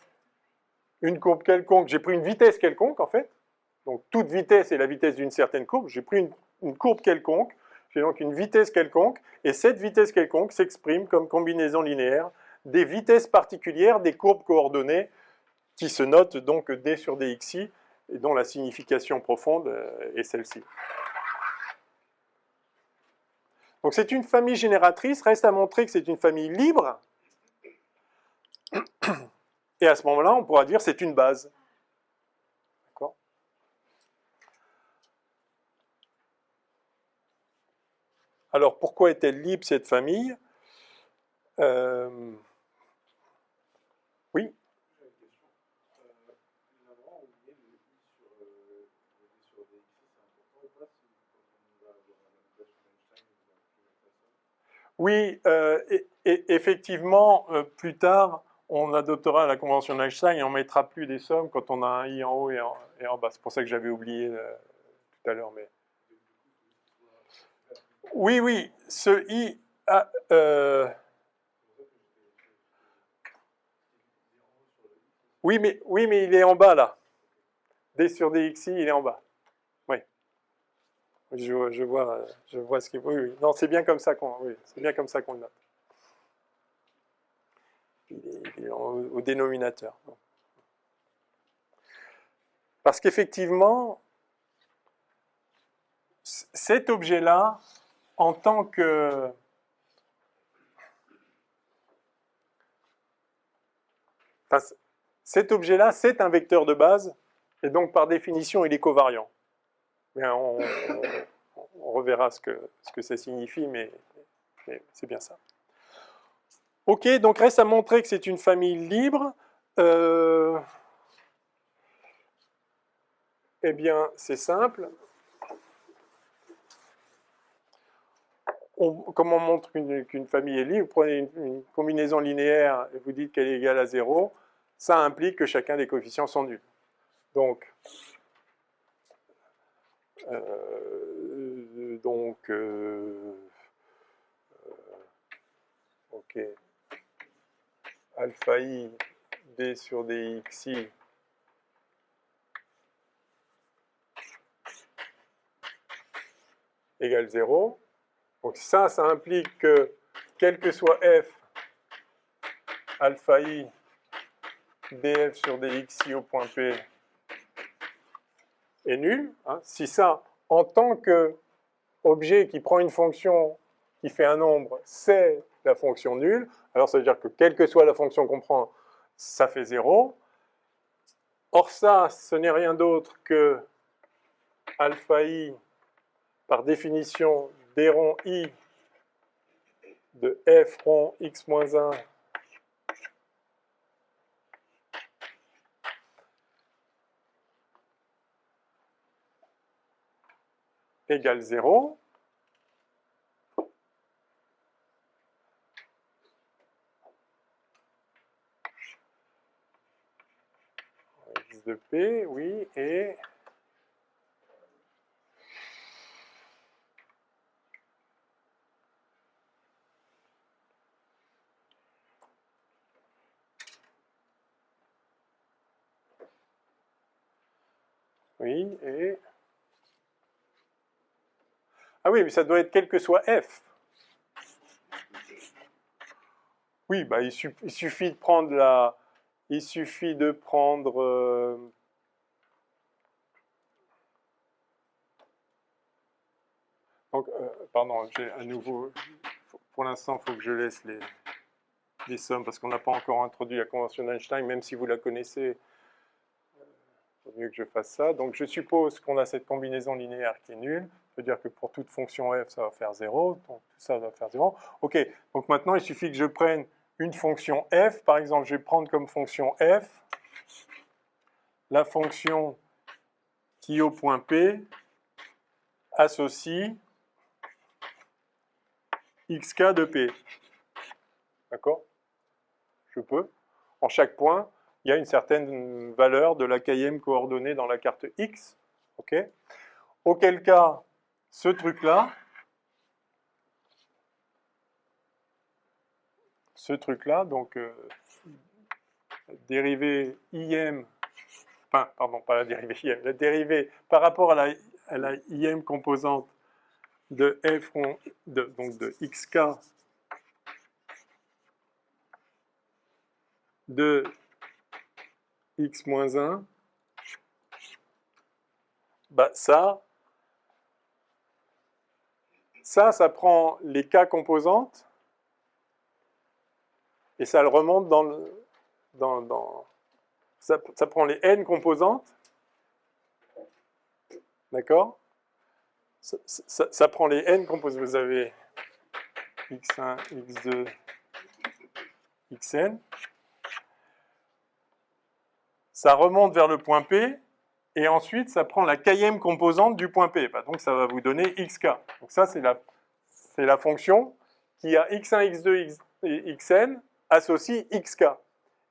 Speaker 1: une courbe quelconque, j'ai pris une vitesse quelconque en fait, donc toute vitesse est la vitesse d'une certaine courbe, j'ai pris une courbe quelconque, j'ai donc une vitesse quelconque, et cette vitesse quelconque s'exprime comme combinaison linéaire des vitesses particulières des courbes coordonnées qui se notent donc d sur dxi, et dont la signification profonde est celle-ci. Donc c'est une famille génératrice, reste à montrer que c'est une famille libre, et à ce moment-là, on pourra dire que c'est une base. D'accord ? Alors pourquoi est-elle libre cette famille ? Oui. Oui, effectivement, plus tard, on adoptera la convention d'Einstein et on ne mettra plus des sommes quand on a un i en haut et en bas. C'est pour ça que j'avais oublié tout à l'heure. Mais... Oui, oui, ce i... Oui, mais il est en bas, là. D sur dxi, il est en bas. Oui. Je vois ce qu'il faut. Oui. Non, c'est bien comme ça qu'on le note. Il est au dénominateur. Parce qu'effectivement, cet objet-là, en tant que... Enfin, cet objet-là, c'est un vecteur de base, et donc par définition, il est covariant. Mais on reverra ce que ça signifie, mais c'est bien ça. Ok, donc reste à montrer que c'est une famille libre. Eh bien, c'est simple. Comme on montre qu'une famille est libre, vous prenez une combinaison linéaire et vous dites qu'elle est égale à 0, ça implique que chacun des coefficients sont nuls. Donc ok, alpha i d sur dxi égale 0. Donc ça implique que, quel que soit f, alpha i df sur dxi au point P est nul. Hein. Si ça, en tant qu'objet qui prend une fonction qui fait un nombre, c'est la fonction nulle, alors ça veut dire que quelle que soit la fonction qu'on prend, ça fait 0. Or ça, ce n'est rien d'autre que alpha i, par définition, d rond i de f rond x-1 égale 0. X de P, oui, et... Oui, et... Ah oui, mais ça doit être quel que soit f. Oui, bah, il suffit de prendre la... Il suffit de prendre... Donc, pardon, j'ai à nouveau, pour l'instant, il faut que je laisse les sommes, parce qu'on n'a pas encore introduit la convention d'Einstein, même si vous la connaissez, il vaut mieux que je fasse ça. Donc, je suppose qu'on a cette combinaison linéaire qui est nulle. Ça veut dire que pour toute fonction f, ça va faire 0. Donc, tout ça va faire 0. OK, donc maintenant, il suffit que je prenne une fonction f. Par exemple, je vais prendre comme fonction f la fonction qui, au point P, associe xk de P. D'accord? Je peux. En chaque point, il y a une certaine valeur de la kème coordonnée dans la carte X. OK? Auquel cas, ce truc-là, donc dérivée IM, enfin, pardon, pas la dérivée IM, la dérivée par rapport à la IM composante de f, donc de xk de x-1, bah ça prend les k composantes et ça le remonte ça prend les n composantes, d'accord? Ça prend les n composantes. Vous avez x1, x2, xn. Ça remonte vers le point P, et ensuite, ça prend la kème composante du point P. Donc, ça va vous donner xk. Donc, ça, c'est la fonction qui a x1, x2, et xn associe xk.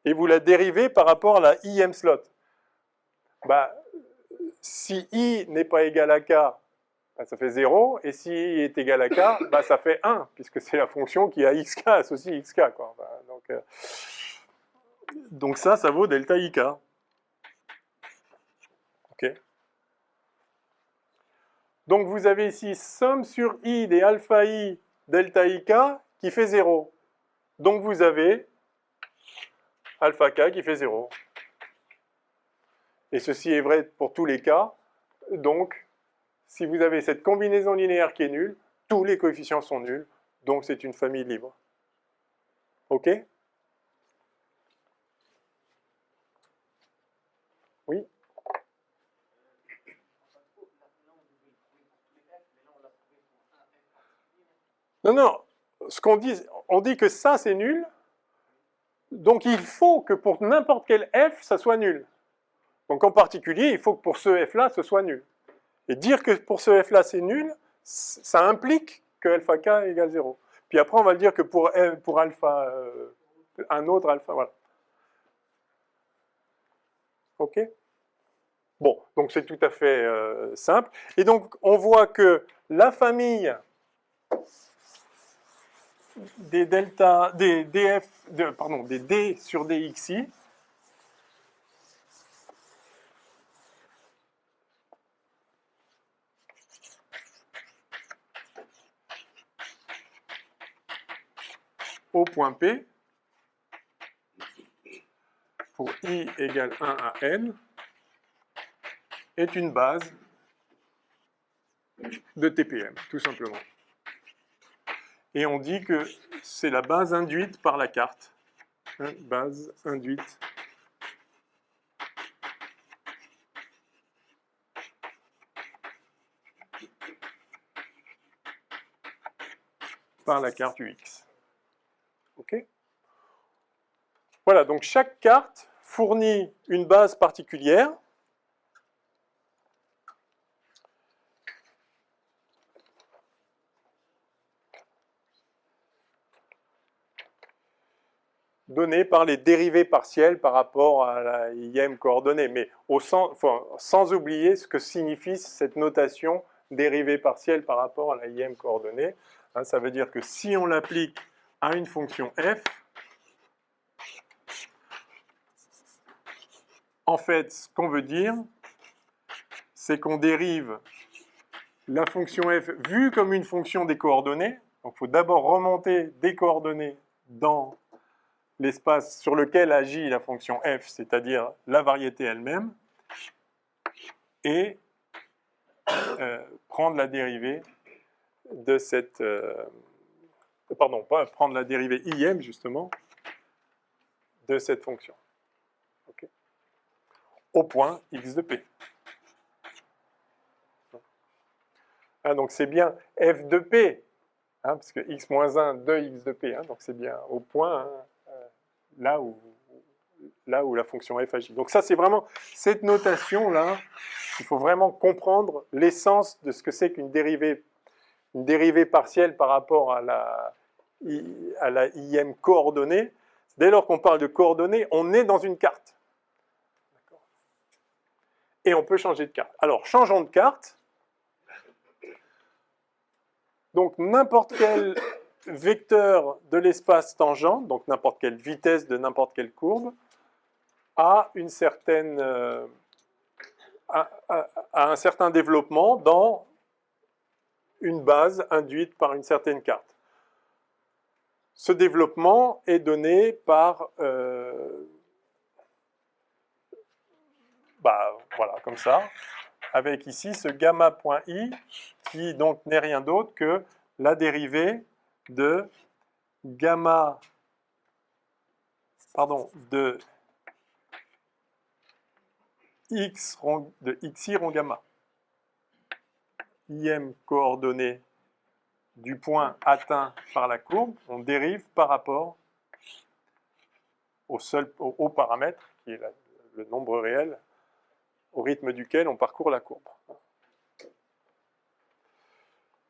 Speaker 1: Et vous la dérivez par rapport à la im slot. Bah, si i n'est pas égal à k, bah, ça fait 0. Et si i est égal à k, bah, ça fait 1, puisque c'est la fonction qui a xk associe xk. Quoi. Bah, donc ça vaut delta ik. OK. Donc vous avez ici somme sur i des alpha i delta ik qui fait 0. Donc vous avez alpha k qui fait 0. Et ceci est vrai pour tous les cas. Donc, si vous avez cette combinaison linéaire qui est nulle, tous les coefficients sont nuls. Donc c'est une famille libre. OK? Oui? Non, non. Ce qu'on dit, on dit que ça c'est nul. Donc il faut que pour n'importe quel f, ça soit nul. Donc en particulier, il faut que pour ce f-là, ce soit nul. Et dire que pour ce f-là, c'est nul, ça implique que alpha k égale 0. Puis après, on va le dire que pour alpha, un autre alpha, voilà. OK? Bon, donc c'est tout à fait simple. Et donc, on voit que la famille des delta, des df, des d sur dxi, au point P, pour i égale 1 à n, est une base de TPM, tout simplement. Et on dit que c'est la base induite par la carte. Base induite par la carte UX. OK? Voilà, donc chaque carte fournit une base particulière. Donnée par les dérivées partielles par rapport à la IM coordonnée, mais sans oublier ce que signifie cette notation dérivée partielle par rapport à la IM coordonnée. Ça veut dire que si on l'applique à une fonction f, en fait, ce qu'on veut dire, c'est qu'on dérive la fonction f vue comme une fonction des coordonnées. Donc, il faut d'abord remonter des coordonnées dans l'espace sur lequel agit la fonction f, c'est-à-dire la variété elle-même, et prendre la dérivée de cette... pardon, pas prendre la dérivée IM, justement, de cette fonction. Okay. Au point x de p. Ah, donc c'est bien f de p, hein, parce que x moins 1 de x de p, hein, donc c'est bien au point, hein, là où la fonction f agit. Donc ça, c'est vraiment cette notation-là, il faut vraiment comprendre l'essence de ce que c'est qu'une dérivée partielle par rapport à la IM coordonnée. Dès lors qu'on parle de coordonnées, on est dans une carte. Et on peut changer de carte. Alors, changeons de carte. Donc, n'importe quel vecteur de l'espace tangent, donc n'importe quelle vitesse de n'importe quelle courbe, a une certaine, a un certain développement dans une base induite par une certaine carte. Ce développement est donné par, voilà, comme ça, avec ici ce gamma.i qui donc n'est rien d'autre que la dérivée de gamma, de x rond, de xi rond gamma. IM coordonnée du point atteint par la courbe, on dérive par rapport au paramètre, qui est le nombre réel, au rythme duquel on parcourt la courbe.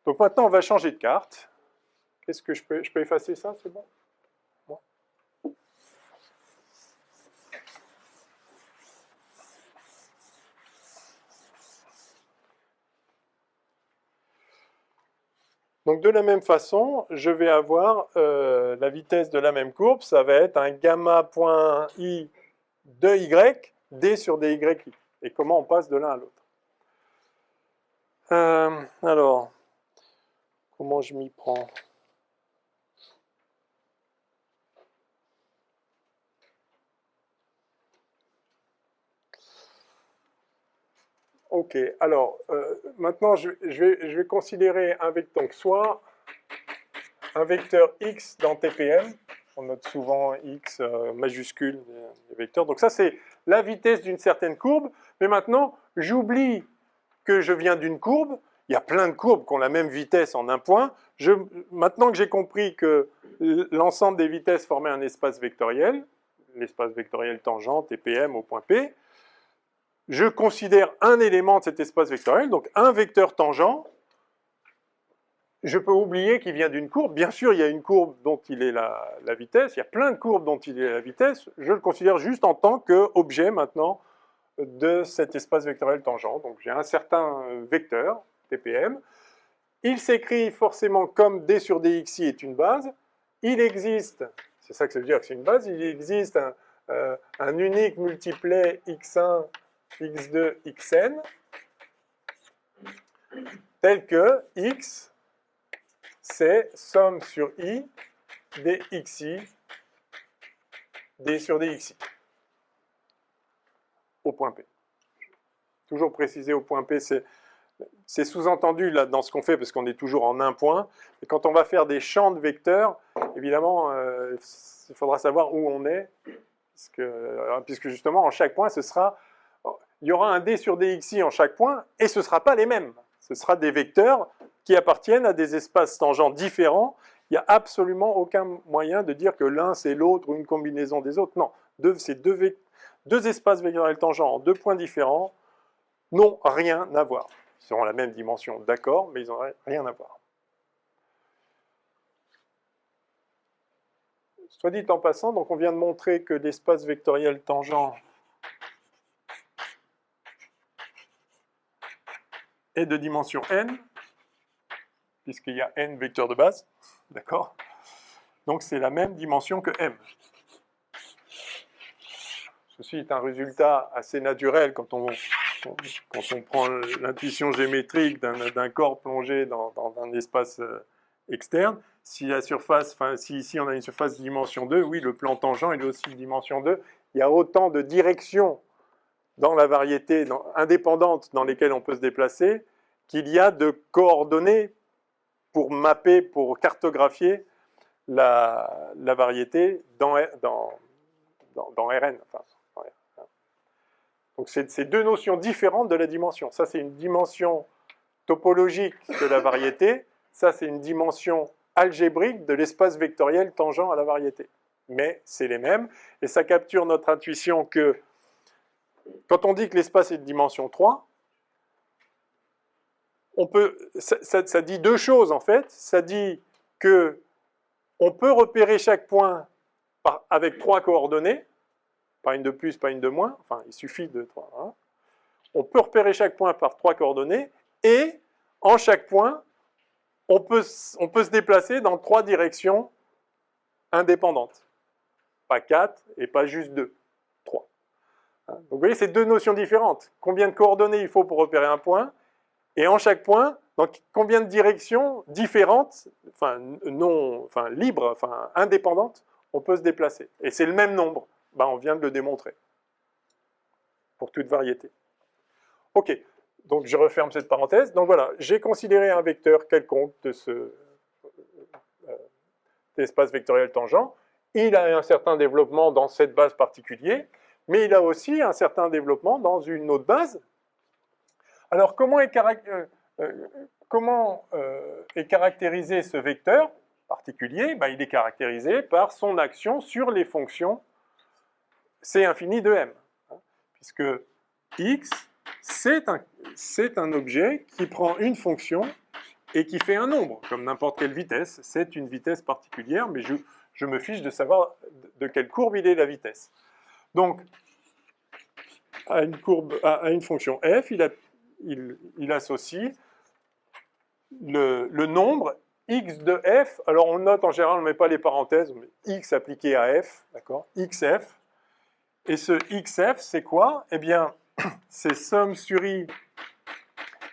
Speaker 1: Donc maintenant, on va changer de carte. Qu'est-ce que je peux effacer ça, c'est bon? Bon. Donc de la même façon, je vais avoir la vitesse de la même courbe, ça va être un gamma.i de y, d sur dy. Et comment on passe de l'un à l'autre. Alors, comment je m'y prends? Ok, alors, maintenant, je vais considérer un vecteur, donc soit un vecteur x dans TPM, on note souvent x majuscule des vecteurs, donc ça c'est la vitesse d'une certaine courbe, mais maintenant, j'oublie que je viens d'une courbe, il y a plein de courbes qui ont la même vitesse en un point, maintenant que j'ai compris que l'ensemble des vitesses formait un espace vectoriel, l'espace vectoriel tangent, TPM au point P, je considère un élément de cet espace vectoriel, donc un vecteur tangent. Je peux oublier qu'il vient d'une courbe. Bien sûr, il y a une courbe dont il est la vitesse. Il y a plein de courbes dont il est la vitesse. Je le considère juste en tant qu'objet, maintenant, de cet espace vectoriel tangent. Donc, j'ai un certain vecteur, TPM. Il s'écrit forcément comme d sur dxi est une base. Il existe, c'est ça que ça veut dire que c'est une base, il existe un unique multiplet x1 x2, xn, tel que x, c'est somme sur i dxi, d sur dxi, au point P. Toujours précisé au point P, c'est sous-entendu là dans ce qu'on fait, parce qu'on est toujours en un point, et quand on va faire des champs de vecteurs, évidemment, il faudra savoir où on est, puisque justement, en chaque point, il y aura un d sur dxi en chaque point, et ce ne sera pas les mêmes. Ce sera des vecteurs qui appartiennent à des espaces tangents différents. Il n'y a absolument aucun moyen de dire que l'un c'est l'autre ou une combinaison des autres. Non, ces deux espaces vectoriels tangents en deux points différents n'ont rien à voir. Ils auront la même dimension, d'accord, mais ils n'ont rien à voir. Soit dit en passant, donc on vient de montrer que l'espace vectoriel tangent est de dimension n, puisqu'il y a n vecteurs de base, d'accord? Donc c'est la même dimension que m. Ceci est un résultat assez naturel quand on prend l'intuition géométrique d'un corps plongé dans un espace externe. Si la surface, si ici on a une surface de dimension 2, oui, le plan tangent il est aussi de dimension 2. Il y a autant de directions dans la variété indépendante dans lesquelles on peut se déplacer qu'il y a de coordonnées pour mapper, pour cartographier la variété dans Rn. Enfin, ouais. Donc c'est deux notions différentes de la dimension. Ça, c'est une dimension topologique de la variété. Ça, c'est une dimension algébrique de l'espace vectoriel tangent à la variété. Mais c'est les mêmes. Et ça capture notre intuition que quand on dit que l'espace est de dimension 3, ça dit deux choses en fait. Ça dit que on peut repérer chaque point avec 3 coordonnées, pas une de plus, pas une de moins, enfin il suffit de 3. Hein. On peut repérer chaque point par 3 coordonnées, et en chaque point, on peut se déplacer dans 3 directions indépendantes. Pas 4 et pas juste 2, 3. Hein. Donc vous voyez, c'est deux notions différentes. Combien de coordonnées il faut pour repérer un point, et en chaque point, donc combien de directions différentes, libres, indépendantes, on peut se déplacer. Et c'est le même nombre. Ben, on vient de le démontrer. Pour toute variété. Ok, donc je referme cette parenthèse. Donc voilà, j'ai considéré un vecteur quelconque de l'espace vectoriel tangent. Il a un certain développement dans cette base particulière, mais il a aussi un certain développement dans une autre base. Alors, comment est caractérisé ce vecteur particulier? Ben, il est caractérisé par son action sur les fonctions C infini de M. Puisque X, c'est un objet qui prend une fonction et qui fait un nombre, comme n'importe quelle vitesse. C'est une vitesse particulière, mais je me fiche de savoir de quelle courbe il est la vitesse. Donc, à une fonction f, il associe le nombre x de f. Alors on note en général, on ne met pas les parenthèses, on met x appliqué à f, d'accord, xf. Et ce xf, c'est quoi? Eh bien, c'est somme sur i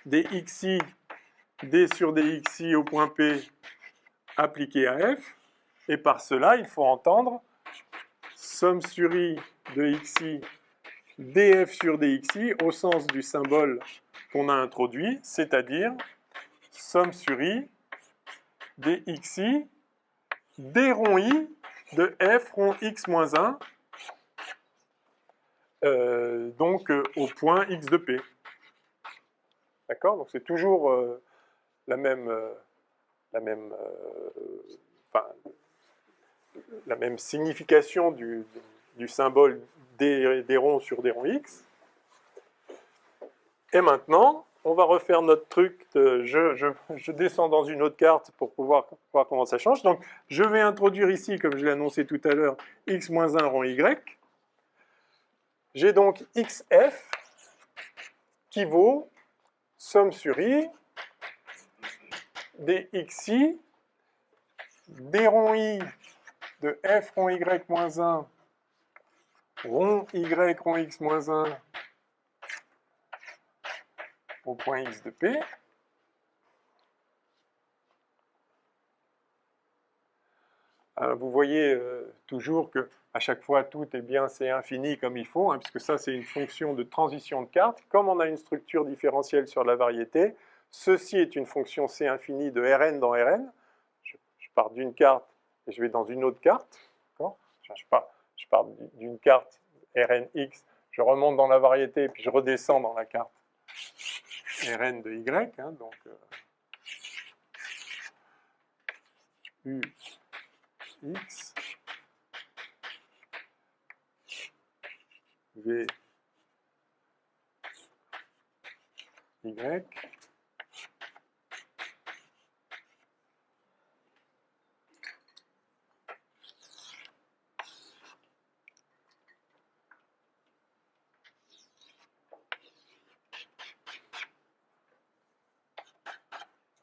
Speaker 1: des xi d sur dxi au point p appliqué à f. Et par cela, il faut entendre somme sur i de xi df sur dxi au sens du symbole qu'on a introduit, c'est-à-dire somme sur i dxi d rond i de f rond x moins 1, au point x de p. D'accord? Donc c'est toujours la même signification du symbole des ronds sur des ronds x. Et maintenant, on va refaire notre truc. Je descends dans une autre carte pour pouvoir voir comment ça change. Donc, je vais introduire ici, comme je l'ai annoncé tout à l'heure, x moins 1 rond y. J'ai donc xf qui vaut somme sur i des xi d rond i de f rond y moins 1 rond y rond x moins 1 au point x de p. Alors vous voyez toujours que à chaque fois tout est bien C infini comme il faut, hein, puisque ça c'est une fonction de transition de carte. Comme on a une structure différentielle sur la variété, ceci est une fonction C infini de Rn dans Rn. Je pars d'une carte et je vais dans une autre carte. Je pars d'une carte Rnx, je remonte dans la variété et puis je redescends dans la carte Rn de y. Hein, donc U x v y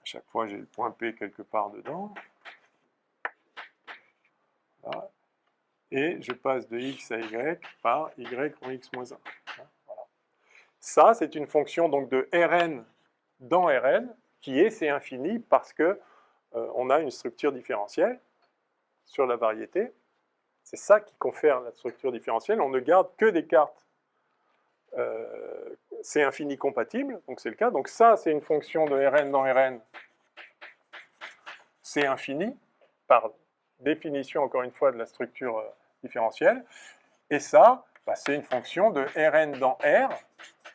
Speaker 1: à chaque fois j'ai le point P quelque part dedans. Voilà. Et je passe de x à y par y rond x moins 1. Voilà. Ça, c'est une fonction donc, de Rn dans Rn qui est C infini parce que on a une structure différentielle sur la variété. C'est ça qui confère la structure différentielle. On ne garde que des cartes C infini compatibles, donc c'est le cas. Donc ça, c'est une fonction de Rn dans Rn c'est infini, par définition, encore une fois, de la structure différentielle. Et ça, bah, c'est une fonction de Rn dans R.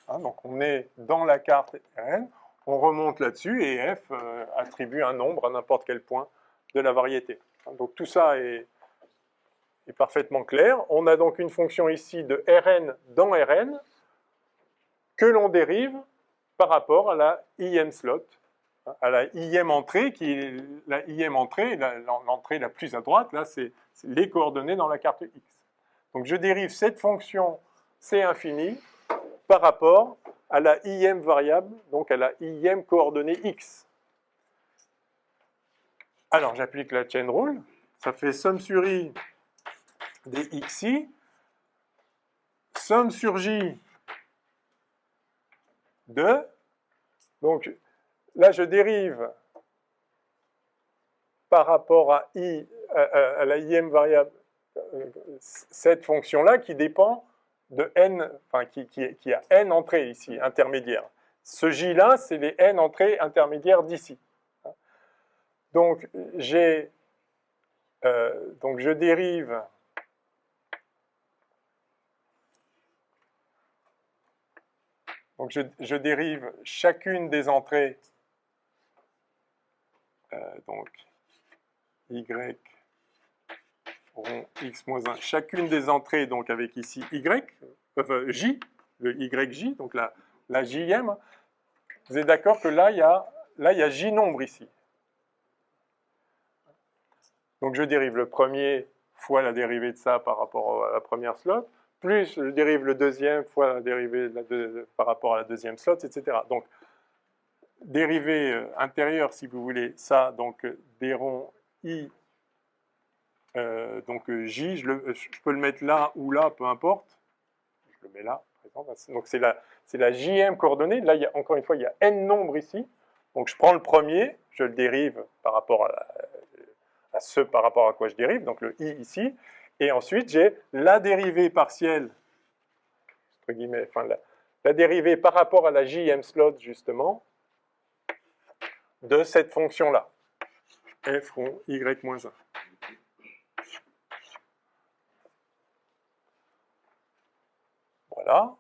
Speaker 1: Hein, donc on est dans la carte Rn, on remonte là-dessus et f attribue un nombre à n'importe quel point de la variété. Donc tout ça est parfaitement clair. On a donc une fonction ici de Rn dans Rn que l'on dérive par rapport à la ième slot, à la ième entrée, qui est la ième entrée, l'entrée la plus à droite, là c'est les coordonnées dans la carte X. Donc je dérive cette fonction C infini par rapport à la ième variable, donc à la ième coordonnée X. Alors j'applique la chain rule, ça fait somme sur I des xi, somme sur J de, donc là je dérive par rapport à I, à la ième variable, cette fonction-là qui dépend de n, enfin qui a n entrées ici, intermédiaires. Ce J-là, c'est les n entrées intermédiaires d'ici. Donc, donc je dérive je dérive chacune des entrées, donc y rond x moins 1, chacune des entrées donc avec ici y, j, le yj, donc la jm. Vous êtes d'accord que là il y a j nombre ici. Donc je dérive le premier fois la dérivée de ça par rapport à la première slot, plus je dérive le deuxième fois la dérivée par rapport à la deuxième slot, etc. Donc dérivée intérieure, si vous voulez, ça, donc des ronds i, donc j, je peux le mettre là ou là, peu importe. Je le mets là, par exemple. Donc c'est la jm coordonnée. Là, encore une fois, il y a n nombres ici. Donc je prends le premier, je le dérive par rapport à ce par rapport à quoi je dérive, donc le i ici. Et ensuite, j'ai la dérivée partielle, entre guillemets, enfin la dérivée par rapport à la jm slot, justement, de cette fonction-là, f rond y-1. Voilà.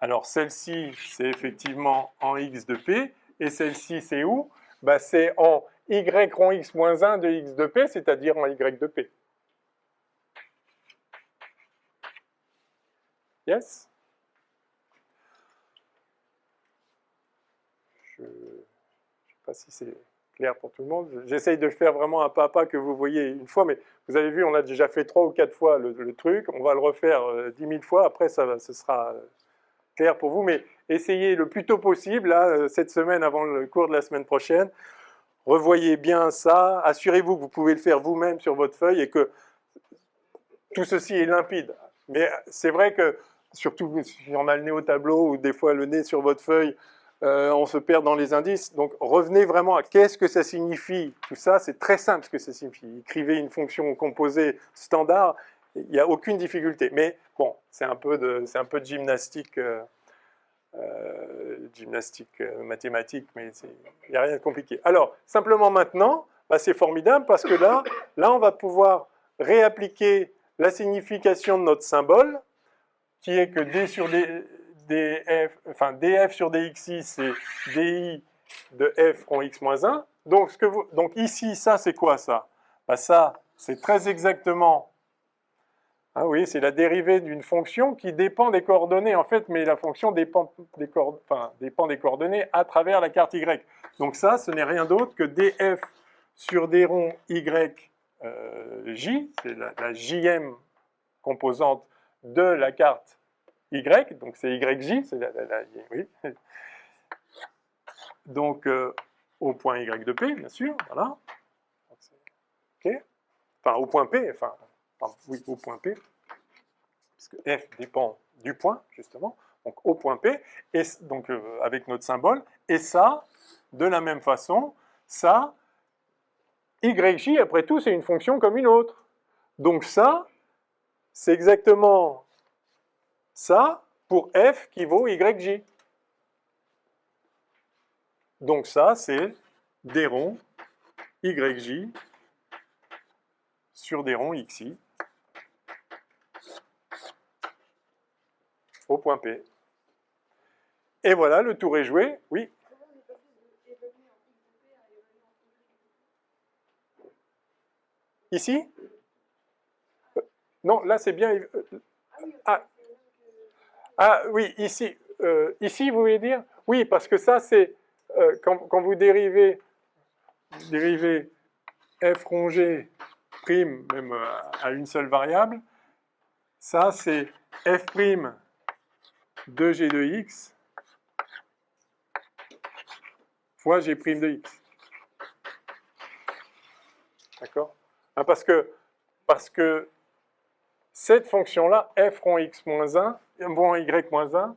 Speaker 1: Alors, celle-ci, c'est effectivement en x de p, et celle-ci, c'est où? Bah, c'est en y rond x moins 1 de x de p, c'est-à-dire en y de p. Yes? Je ne sais pas si c'est clair pour tout le monde. J'essaye de faire vraiment un pas à pas que vous voyez une fois, mais vous avez vu, on a déjà fait 3 ou 4 fois le truc. On va le refaire 10 000 fois. Après, ce sera clair pour vous, mais essayez le plus tôt possible, là, cette semaine avant le cours de la semaine prochaine. Revoyez bien ça. Assurez-vous que vous pouvez le faire vous-même sur votre feuille et que tout ceci est limpide. Mais c'est vrai que, surtout si on a le nez au tableau ou des fois le nez sur votre feuille, on se perd dans les indices. Donc revenez vraiment à qu'est-ce que ça signifie. Tout ça, c'est très simple ce que ça signifie. Écrivez une fonction composée standard, il n'y a aucune difficulté. Mais bon, c'est un peu de gymnastique, mathématique, mais il n'y a rien de compliqué. Alors, simplement maintenant, bah, c'est formidable parce que là, on va pouvoir réappliquer la signification de notre symbole, qui est que d sur df, enfin df sur dxi, c'est di de f rond x moins 1. Donc, donc ici, ça, c'est quoi ça? Bah, ça, c'est très exactement, ah oui, c'est la dérivée d'une fonction qui dépend des coordonnées, en fait, mais la fonction dépend des coordonnées à travers la carte y. Donc ça, ce n'est rien d'autre que df sur d rond y j, c'est la jm composante de la carte y, donc c'est yj, c'est oui. Donc au point y de p, bien sûr, voilà. Ok. Enfin, au point p, enfin, oui, au point p, puisque f dépend du point, justement, donc au point p, et donc avec notre symbole, et ça, de la même façon, ça, yj, après tout, c'est une fonction comme une autre. Donc ça, c'est exactement ça pour f qui vaut yj. Donc ça, c'est d rond YJ sur des ronds XI au point P. Et voilà, le tour est joué. Oui. Ici? Non, là c'est bien. Ah oui, ici. Ici, vous voulez dire? Oui, parce que ça c'est quand vous dérivez f rongé prime, même à une seule variable, ça c'est f prime de g de x fois g prime de x. D'accord? Parce que cette fonction-là, f rond x moins 1, rond y moins 1,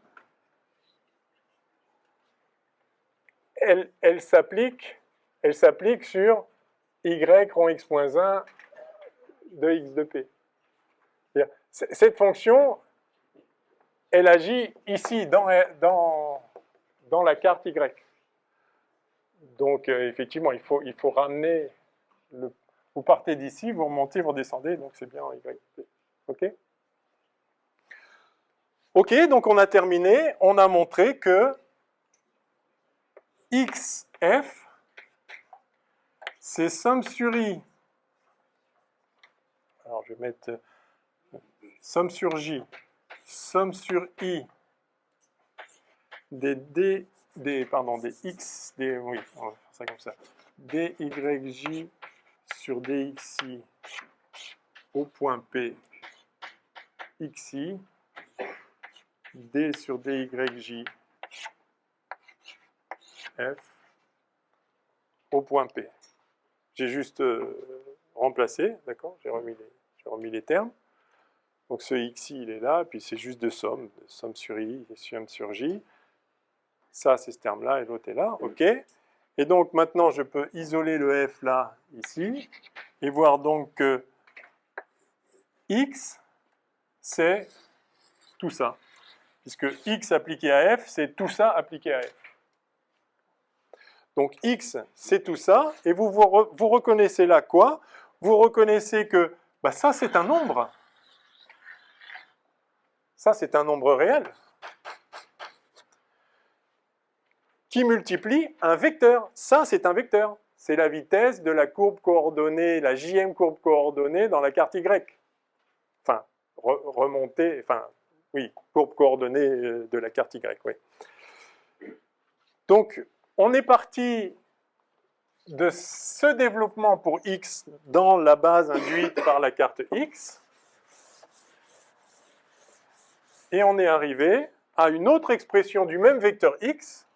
Speaker 1: elle s'applique sur y rond x moins 1 de x de p. Cette fonction, elle agit ici, dans la carte y. Donc, effectivement, il faut ramener vous partez d'ici, vous remontez, vous redescendez, donc c'est bien en y. OK? OK, donc on a terminé. On a montré que XF, c'est somme sur I. Alors, je vais mettre somme sur J, somme sur I des X, oui, on va faire ça comme ça. DYJ sur DXI au point P XI, D sur DYJ F au point P. J'ai juste remplacé, d'accord? J'ai remis les termes. Donc ce XI, il est là, puis c'est juste de somme sur I et somme sur J. Ça, c'est ce terme-là, et l'autre est là, OK? Et donc maintenant, je peux isoler le F là, ici, et voir donc que X, c'est tout ça. Puisque X appliqué à F, c'est tout ça appliqué à F. Donc X, c'est tout ça, et vous reconnaissez là quoi? Vous reconnaissez que bah, ça, c'est un nombre. Ça, c'est un nombre réel qui multiplie un vecteur. Ça, c'est un vecteur. C'est la vitesse de la courbe coordonnée, la jème courbe coordonnée dans la carte Y. Enfin, remontée, enfin, oui, courbe coordonnée de la carte Y, oui. Donc, on est parti de ce développement pour X dans la base induite par la carte X, et on est arrivé à une autre expression du même vecteur X,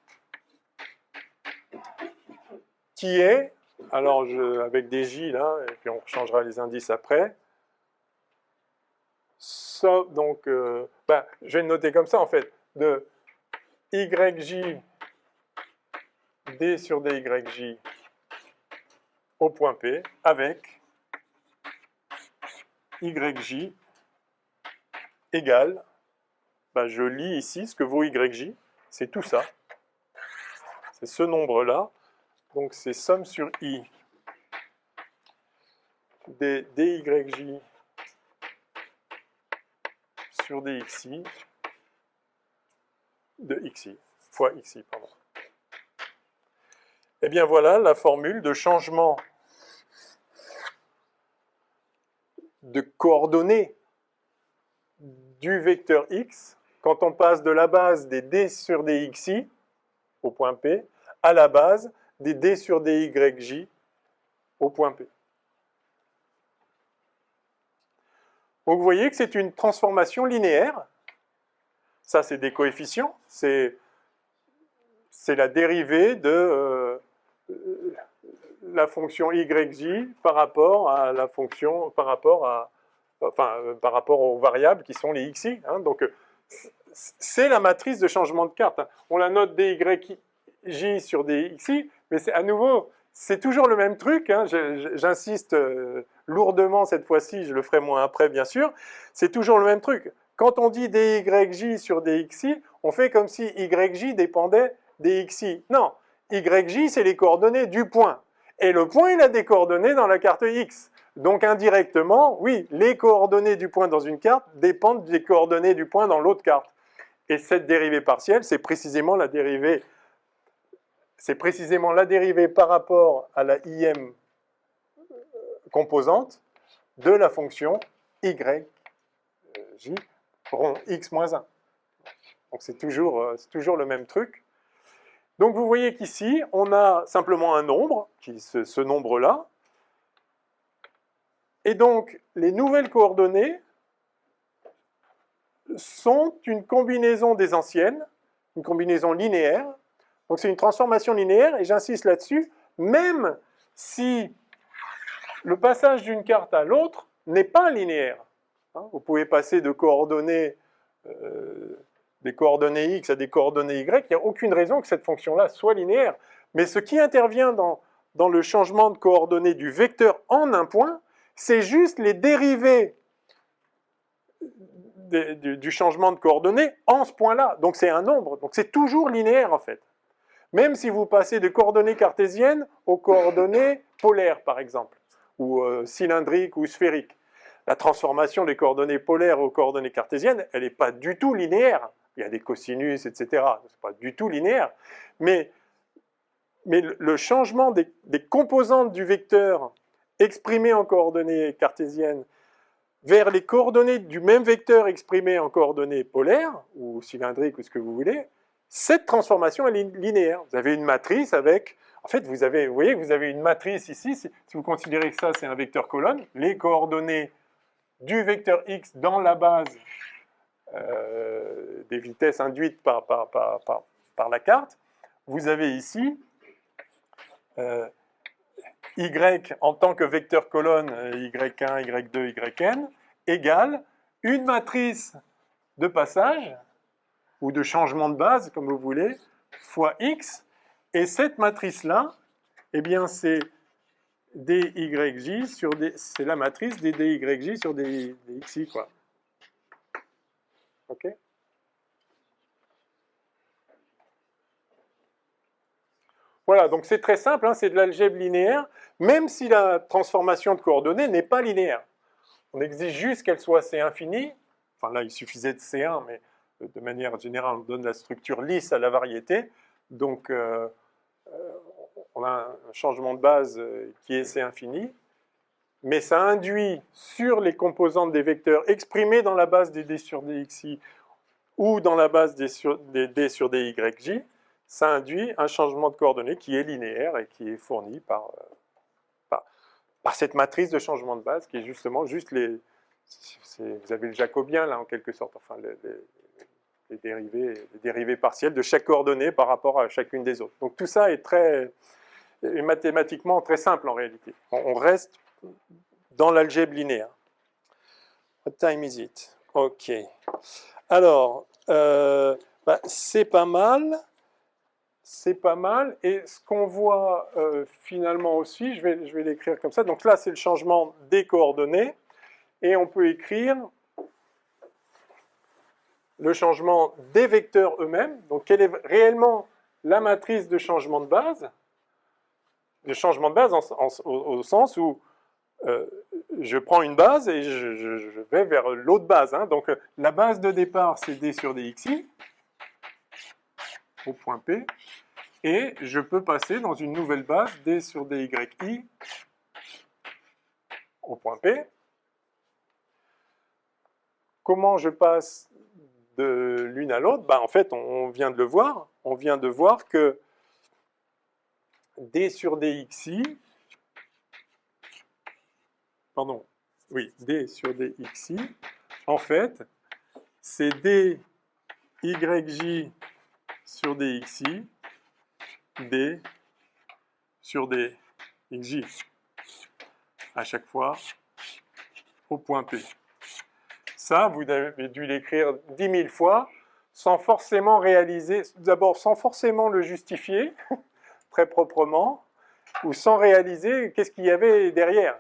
Speaker 1: qui est, alors avec des J là, et puis on changera les indices après, donc, je vais le noter comme ça en fait, de YJ D sur DYJ au point P avec YJ égale, je lis ici ce que vaut YJ, c'est tout ça, c'est ce nombre-là, donc c'est somme sur I des DYJ sur DXI de XI, fois XI, pardon. Eh bien voilà la formule de changement de coordonnées du vecteur X quand on passe de la base des D sur DXI au point P à la base des D sur DYJ au point P. Donc vous voyez que c'est une transformation linéaire. Ça, c'est des coefficients. C'est la dérivée de la fonction YJ par rapport à la fonction, par rapport aux variables qui sont les XI. Hein. Donc, c'est la matrice de changement de carte. On la note DYJ sur DXI, mais à nouveau, c'est toujours le même truc. Hein. J'insiste lourdement cette fois-ci, je le ferai moins après, bien sûr. C'est toujours le même truc. Quand on dit DYJ sur DXI, on fait comme si YJ dépendait DXI. Non, YJ, c'est les coordonnées du point. Et le point, il a des coordonnées dans la carte X. Donc indirectement, oui, les coordonnées du point dans une carte dépendent des coordonnées du point dans l'autre carte. Et cette dérivée partielle, c'est précisément la dérivée par rapport à la IM composante de la fonction YJ rond x moins 1. Donc c'est toujours le même truc. Donc vous voyez qu'ici, on a simplement un nombre, ce nombre-là. Et donc, les nouvelles coordonnées sont une combinaison des anciennes, une combinaison linéaire. Donc c'est une transformation linéaire, et j'insiste là-dessus, même si le passage d'une carte à l'autre n'est pas linéaire. Vous pouvez passer de coordonnées, des coordonnées x à des coordonnées y, il n'y a aucune raison que cette fonction-là soit linéaire. Mais ce qui intervient dans le changement de coordonnées du vecteur en un point, c'est juste les dérivés du changement de coordonnées en ce point-là. Donc c'est un nombre, donc c'est toujours linéaire en fait. Même si vous passez de coordonnées cartésiennes aux coordonnées polaires par exemple, ou cylindriques ou sphériques. La transformation des coordonnées polaires aux coordonnées cartésiennes, elle n'est pas du tout linéaire. Il y a des cosinus, etc. Ce n'est pas du tout linéaire. Mais le changement des composantes du vecteur exprimées en coordonnées cartésiennes vers les coordonnées du même vecteur exprimé en coordonnées polaires, ou cylindriques, ou ce que vous voulez, cette transformation, elle est linéaire. Vous avez une matrice avec... En fait, vous voyez que vous avez une matrice ici. Si vous considérez que ça, c'est un vecteur colonne, les coordonnées du vecteur x dans la base des vitesses induites par la carte, vous avez ici y en tant que vecteur colonne y1, y2, yn égale une matrice de passage ou de changement de base, comme vous voulez, fois x, et cette matrice-là, eh bien, c'est dyj sur c'est la matrice des dyj sur des xi, quoi. Ok? Voilà, donc c'est très simple, hein, c'est de l'algèbre linéaire, même si la transformation de coordonnées n'est pas linéaire. On exige juste qu'elle soit C infini, enfin là il suffisait de C1, mais de manière générale on donne la structure lisse à la variété, donc on a un changement de base qui est C infini, mais ça induit sur les composantes des vecteurs exprimés dans la base des d sur dxi ou dans la base des d sur dyj, ça induit un changement de coordonnées qui est linéaire et qui est fourni par cette matrice de changement de base, qui est justement juste vous avez le jacobien là en quelque sorte, enfin les dérivés partiels de chaque coordonnée par rapport à chacune des autres. Donc tout ça est mathématiquement très simple en réalité. On reste dans l'algèbre linéaire. What time is it? Ok. Alors, c'est pas mal. C'est pas mal, et ce qu'on voit finalement aussi, je vais l'écrire comme ça, donc là c'est le changement des coordonnées, et on peut écrire le changement des vecteurs eux-mêmes, donc quelle est réellement la matrice de changement de base, au sens où je prends une base et je vais vers l'autre base, hein. Donc la base de départ c'est d sur dxi, au point P, et je peux passer dans une nouvelle base d sur dyi au point P. Comment je passe de l'une à l'autre? En fait, on vient de le voir. On vient de voir que d sur dxi, pardon, oui, d sur dxi, en fait, c'est dyj sur dxi, d sur dxj, à chaque fois au point P. Ça, vous avez dû l'écrire 10 000 fois, sans forcément réaliser, d'abord sans forcément le justifier, très proprement, ou sans réaliser qu'est-ce qu'il y avait derrière.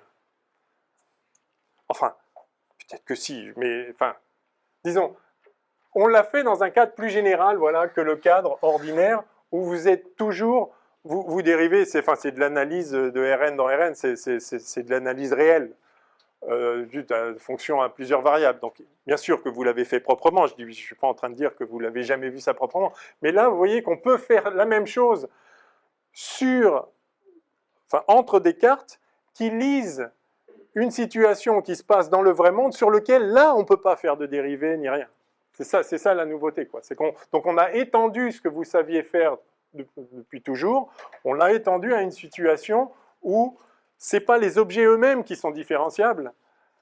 Speaker 1: Enfin, peut-être que si, mais enfin, disons, on l'a fait dans un cadre plus général, voilà, que le cadre ordinaire, où vous êtes toujours vous dérivez, c'est de l'analyse de Rn dans Rn, c'est de l'analyse réelle, juste fonction à plusieurs variables. Donc, bien sûr que vous l'avez fait proprement, je ne suis pas en train de dire que vous l'avez jamais vu ça proprement, mais là, vous voyez qu'on peut faire la même chose entre des cartes qui lisent une situation qui se passe dans le vrai monde sur lequel, là, on ne peut pas faire de dérivée ni rien. C'est ça la nouveauté, quoi. Donc on a étendu ce que vous saviez faire depuis toujours, on l'a étendu à une situation où ce n'est pas les objets eux-mêmes qui sont différenciables,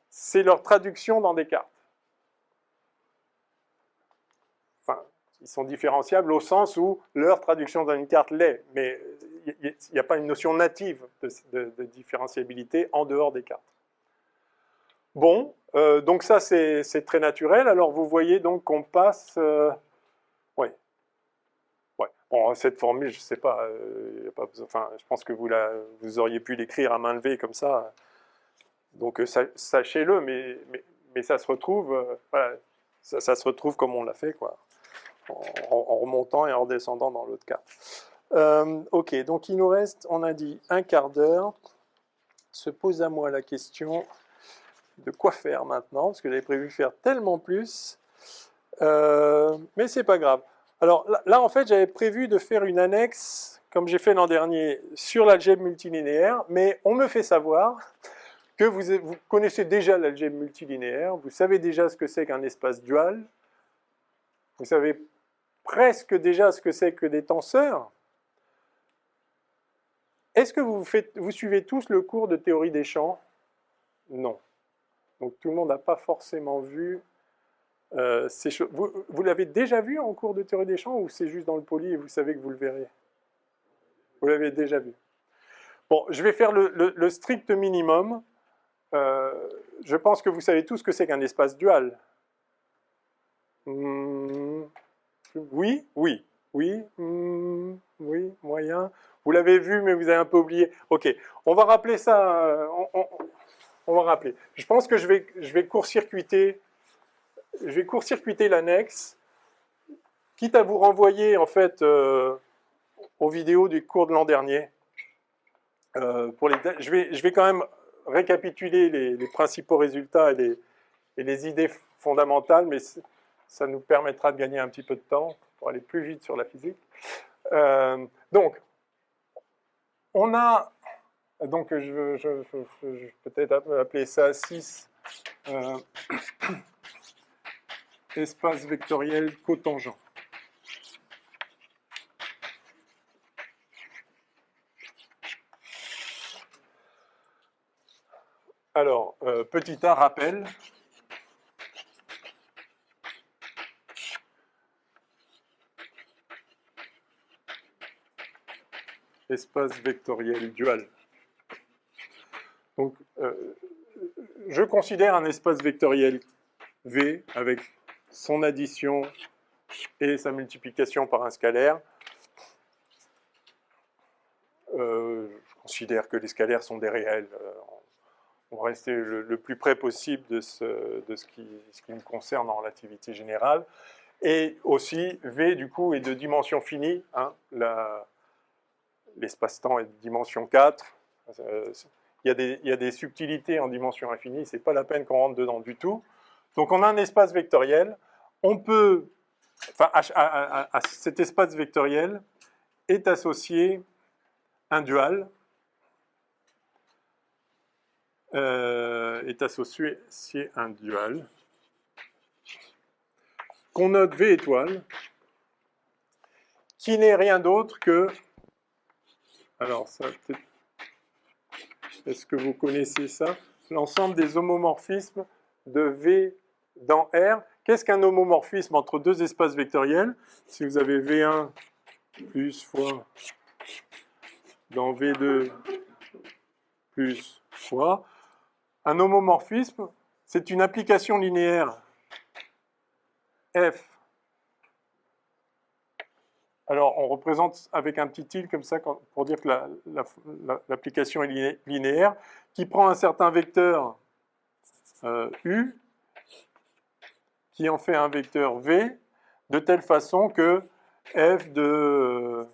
Speaker 1: c'est leur traduction dans des cartes. Enfin, ils sont différenciables au sens où leur traduction dans une carte l'est, mais il n'y a pas une notion native de différenciabilité en dehors des cartes. Bon, donc ça c'est très naturel. Alors vous voyez donc qu'on passe... ouais. Bon, cette formule, je ne sais pas, je pense que vous auriez pu l'écrire à main levée comme ça. Donc sachez-le, mais ça se retrouve, voilà, ça se retrouve comme on l'a fait, quoi, en remontant et en redescendant dans l'autre cas. Ok, donc il nous reste, on a dit, un quart d'heure. Se pose à moi la question de quoi faire maintenant, parce que j'avais prévu faire tellement plus, mais c'est pas grave. Alors là, en fait, j'avais prévu de faire une annexe, comme j'ai fait l'an dernier, sur l'algèbre multilinéaire, mais on me fait savoir que vous connaissez déjà l'algèbre multilinéaire, vous savez déjà ce que c'est qu'un espace dual, vous savez presque déjà ce que c'est que des tenseurs. Est-ce que vous suivez tous le cours de théorie des champs? Non. Donc tout le monde n'a pas forcément vu ces choses. Vous l'avez déjà vu en cours de théorie des champs ou c'est juste dans le poly et vous savez que vous le verrez? Vous l'avez déjà vu. Bon, je vais faire le strict minimum. Je pense que vous savez tous ce que c'est qu'un espace dual. Oui, moyen. Vous l'avez vu, mais vous avez un peu oublié. Ok, on va rappeler ça. On va rappeler. Je pense que je vais court-circuiter l'annexe, quitte à vous renvoyer en fait aux vidéos du cours de l'an dernier. Je vais quand même récapituler les principaux résultats et les idées fondamentales, mais ça nous permettra de gagner un petit peu de temps pour aller plus vite sur la physique. Donc, on a... Donc, je vais peut-être appeler ça 6 espace vectoriel cotangent. Alors, petit a, rappel. Espace vectoriel dual. Donc, je considère un espace vectoriel V avec son addition et sa multiplication par un scalaire. Je considère que les scalaires sont des réels. On va rester le plus près possible de ce qui me concerne en relativité générale. Et aussi, V, du coup, est de dimension finie. Hein, l'espace-temps est de dimension 4. Il y a des subtilités en dimension infinie, c'est pas la peine qu'on rentre dedans du tout. Donc on a un espace vectoriel, on peut, enfin à cet espace vectoriel est associé un dual, qu'on note V étoile, qui n'est rien d'autre que, alors ça peut-être, est-ce que vous connaissez ça? L'ensemble des homomorphismes de V dans R. Qu'est-ce qu'un homomorphisme entre deux espaces vectoriels? Si vous avez V1 plus fois dans V2 plus fois, un homomorphisme, c'est une application linéaire F. Alors, on représente avec un petit tilde comme ça pour dire que l'application est linéaire, qui prend un certain vecteur U, qui en fait un vecteur V, de telle façon que f de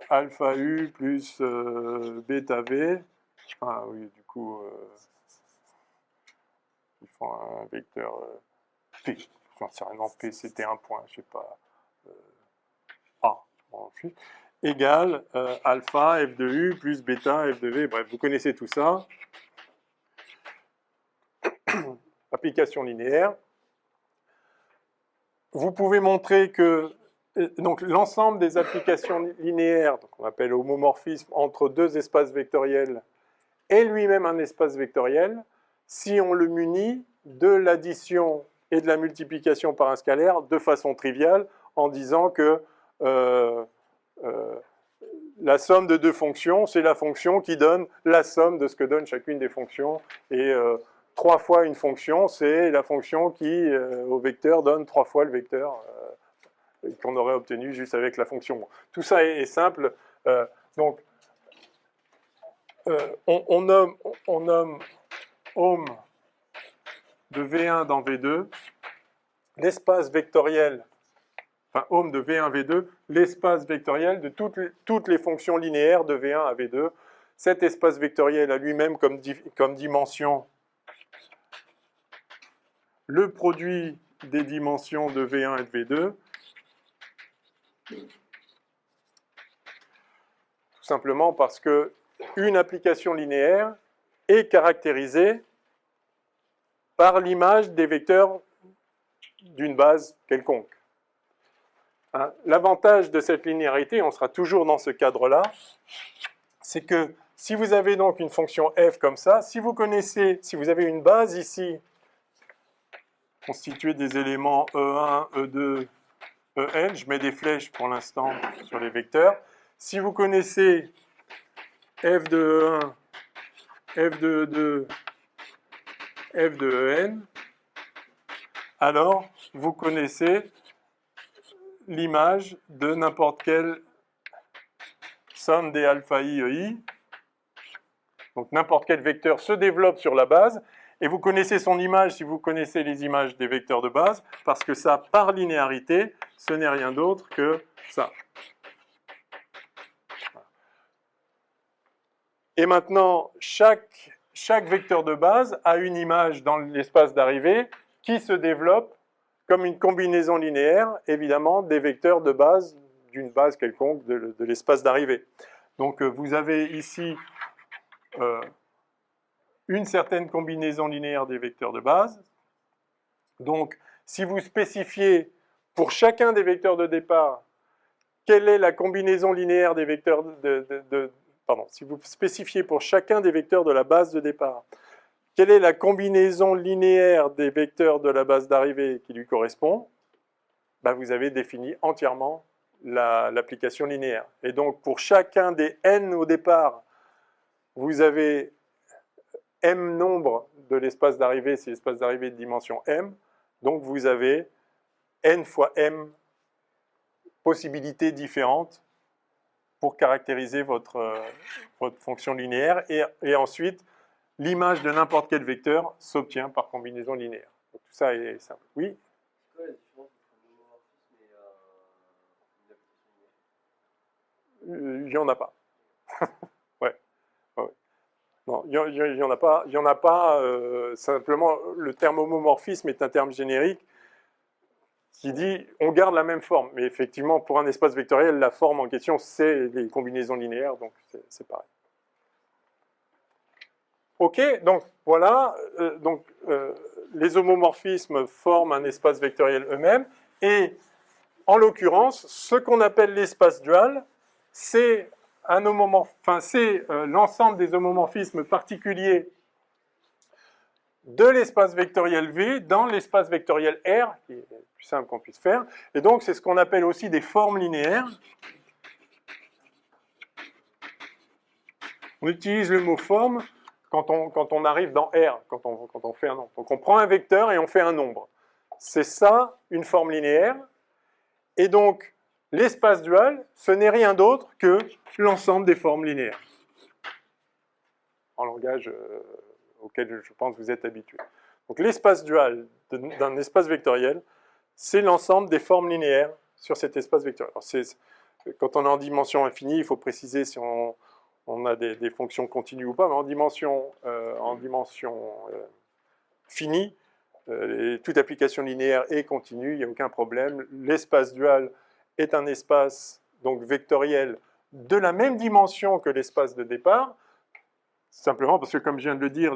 Speaker 1: alpha U plus bêta V. Ah oui, du coup, ils font un vecteur P. J'en sais rien, non, P c'était un point, je sais pas. A, ensuite, égale alpha f de U plus bêta f de V. Bref, vous connaissez tout ça. Application linéaire. Vous pouvez montrer que donc l'ensemble des applications linéaires, qu'on appelle homomorphisme entre deux espaces vectoriels, est lui-même un espace vectoriel si on le munit de l'addition et de la multiplication par un scalaire de façon triviale en disant que la somme de deux fonctions, c'est la fonction qui donne la somme de ce que donne chacune des fonctions. Et 3 fois une fonction, c'est la fonction qui, au vecteur, donne 3 fois le vecteur qu'on aurait obtenu juste avec la fonction. Tout ça est simple. Donc, on nomme ohm de V1 dans V2 l'espace vectoriel, enfin ohm de V1, V2, l'espace vectoriel de toutes les fonctions linéaires de V1 à V2. Cet espace vectoriel a lui-même comme dimension le produit des dimensions de V1 et de V2, tout simplement parce qu'une application linéaire est caractérisée par l'image des vecteurs d'une base quelconque. Hein, l'avantage de cette linéarité, on sera toujours dans ce cadre-là, c'est que si vous avez donc une fonction f comme ça, si vous avez une base ici constituée des éléments E1, E2, En, je mets des flèches pour l'instant sur les vecteurs. Si vous connaissez f de E1, f de E2, f de En, alors vous connaissez l'image de n'importe quelle somme des alpha i e i. Donc n'importe quel vecteur se développe sur la base, et vous connaissez son image si vous connaissez les images des vecteurs de base, parce que ça, par linéarité, ce n'est rien d'autre que ça. Et maintenant, chaque vecteur de base a une image dans l'espace d'arrivée qui se développe comme une combinaison linéaire, évidemment, des vecteurs de base d'une base quelconque de l'espace d'arrivée. Donc vous avez ici une certaine combinaison linéaire des vecteurs de base. Donc, si vous spécifiez pour chacun des vecteurs de départ quelle est la combinaison linéaire des vecteurs si vous spécifiez pour chacun des vecteurs de la base de départ quelle est la combinaison linéaire des vecteurs de la base d'arrivée qui lui correspond, ben vous avez défini entièrement l'application linéaire. Et donc, pour chacun des n au départ, vous avez m nombre de l'espace d'arrivée, c'est l'espace d'arrivée de dimension m, donc vous avez n fois m possibilités différentes pour caractériser votre fonction linéaire, et ensuite, l'image de n'importe quel vecteur s'obtient par combinaison linéaire. Donc, tout ça est simple. Oui?
Speaker 2: C'est quoi la différence entre un homomorphisme et une application linéaire?
Speaker 1: Il n'y en a pas. Ouais. Non, il n'y en a pas. Il y en a pas. Simplement, le terme homomorphisme est un terme générique qui dit on garde la même forme. Mais effectivement, pour un espace vectoriel, la forme en question, c'est les combinaisons linéaires, donc c'est pareil. Ok, donc voilà. Les homomorphismes forment un espace vectoriel eux-mêmes. Et en l'occurrence, ce qu'on appelle l'espace dual, c'est l'ensemble des homomorphismes particuliers de l'espace vectoriel V dans l'espace vectoriel R, qui est le plus simple qu'on puisse faire. Et donc, c'est ce qu'on appelle aussi des formes linéaires. On utilise le mot forme quand on arrive dans R, quand on fait un nombre. Donc, on prend un vecteur et on fait un nombre. C'est ça, une forme linéaire. Et donc, l'espace dual, ce n'est rien d'autre que l'ensemble des formes linéaires. En langage auquel je pense que vous êtes habitués. Donc l'espace dual d'un espace vectoriel, c'est l'ensemble des formes linéaires sur cet espace vectoriel. Alors, quand on est en dimension infinie, il faut préciser si on a des fonctions continues ou pas, mais en dimension finie, toute application linéaire est continue, il n'y a aucun problème. L'espace dual est un espace donc vectoriel de la même dimension que l'espace de départ, simplement parce que, comme je viens de le dire,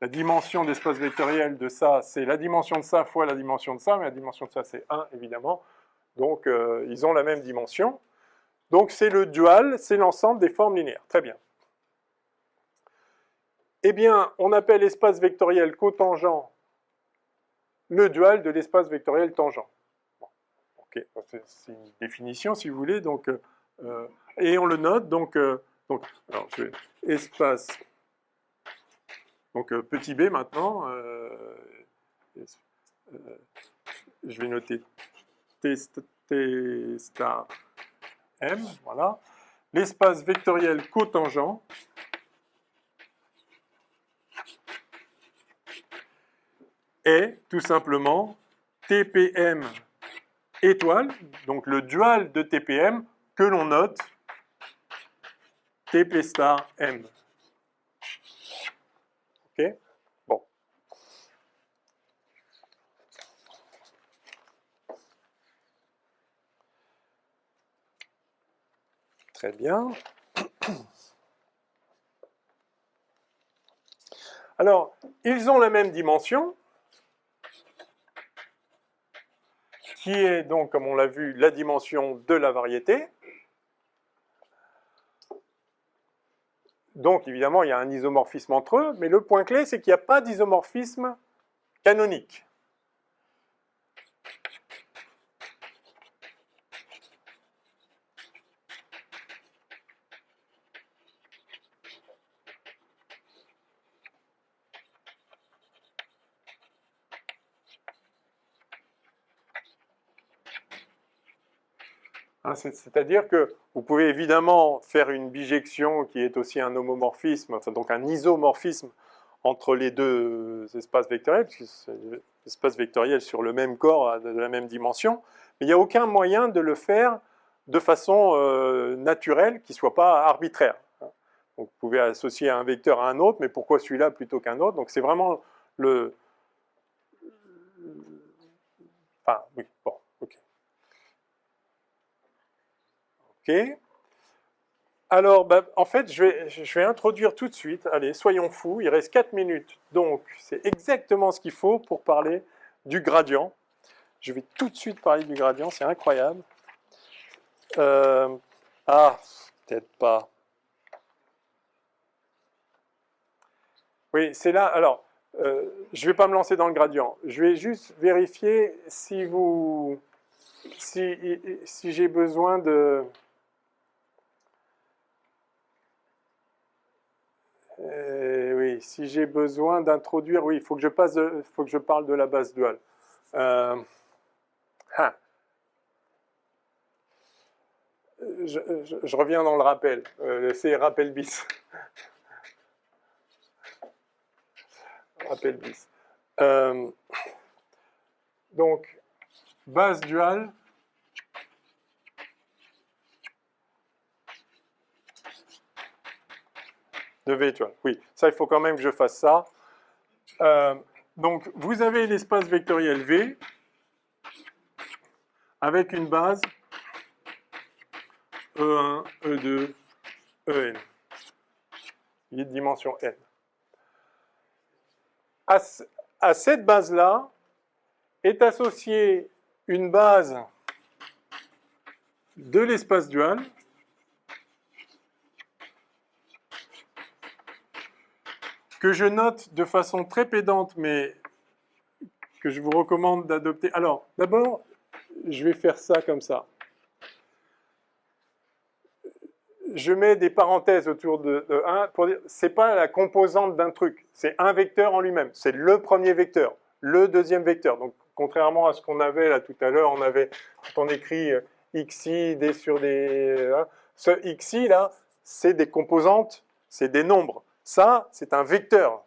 Speaker 1: la dimension d'espace vectoriel de ça, c'est la dimension de ça fois la dimension de ça, mais la dimension de ça, c'est 1, évidemment. Donc, ils ont la même dimension. Donc, c'est le dual, c'est l'ensemble des formes linéaires. Très bien. Eh bien, on appelle espace vectoriel cotangent le dual de l'espace vectoriel tangent. Bon, ok, c'est une définition, si vous voulez. Donc, et on le note. Donc alors, espace. Donc, petit b maintenant. Je vais noter T star M. Voilà. L'espace vectoriel cotangent est tout simplement TPM étoile, donc le dual de TPM que l'on note TP star M. Ok? Bon. Très bien. Alors, ils ont la même dimension, qui est donc, comme on l'a vu, la dimension de la variété. Donc, évidemment, il y a un isomorphisme entre eux, mais le point clé, c'est qu'il n'y a pas d'isomorphisme canonique. Hein, c'est-à-dire que vous pouvez évidemment faire une bijection qui est aussi un homomorphisme, enfin donc un isomorphisme entre les deux espaces vectoriels, puisque c'est l'espace vectoriel sur le même corps de la même dimension, mais il n'y a aucun moyen de le faire de façon naturelle, qui ne soit pas arbitraire. Donc vous pouvez associer un vecteur à un autre, mais pourquoi celui-là plutôt qu'un autre? Donc c'est vraiment le... Enfin, oui, bon, ok. Ok. Alors, en fait, je vais introduire tout de suite, allez, soyons fous, il reste 4 minutes, donc c'est exactement ce qu'il faut pour parler du gradient. Je vais tout de suite parler du gradient, c'est incroyable. Peut-être pas. Oui, c'est là, alors, je ne vais pas me lancer dans le gradient, je vais juste vérifier si j'ai besoin de... oui, si j'ai besoin d'introduire, oui, il faut que je parle de la base duale. Je reviens dans le rappel. C'est rappel bis. Rappel bis. Donc, base duale. De V étoile. Oui, ça, il faut quand même que je fasse ça. Donc, vous avez l'espace vectoriel V avec une base E1, E2, En. Il est de dimension n. À cette base-là est associée une base de l'espace dual que je note de façon très pédante, mais que je vous recommande d'adopter. Alors, d'abord, je vais faire ça comme ça. Je mets des parenthèses autour de 1 pour dire c'est pas la composante d'un truc, c'est un vecteur en lui-même, c'est le premier vecteur, le deuxième vecteur. Donc, contrairement à ce qu'on avait là tout à l'heure, quand on écrit xi, d sur des... ce xi là, c'est des composantes, c'est des nombres. Ça, c'est un vecteur.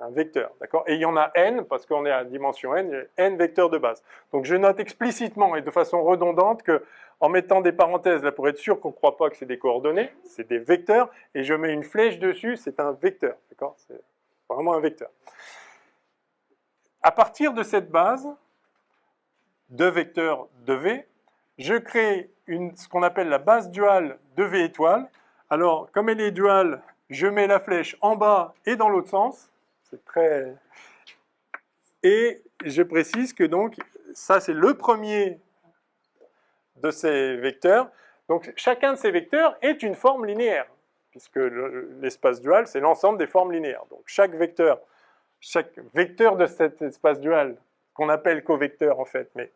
Speaker 1: un vecteur, d'accord? Et il y en a n, parce qu'on est à dimension n, il y a n vecteurs de base. Donc je note explicitement et de façon redondante que, en mettant des parenthèses, là pour être sûr qu'on ne croit pas que c'est des coordonnées, c'est des vecteurs, et je mets une flèche dessus, c'est un vecteur, d'accord? C'est vraiment un vecteur. À partir de cette base de vecteurs de V, je crée ce qu'on appelle la base duale de V étoile. Alors, comme elle est duale, je mets la flèche en bas et dans l'autre sens. C'est très... Et je précise que donc, ça c'est le premier de ces vecteurs. Donc, chacun de ces vecteurs est une forme linéaire, puisque l'espace dual, c'est l'ensemble des formes linéaires. Donc, chaque vecteur de cet espace dual, qu'on appelle covecteur en fait, mais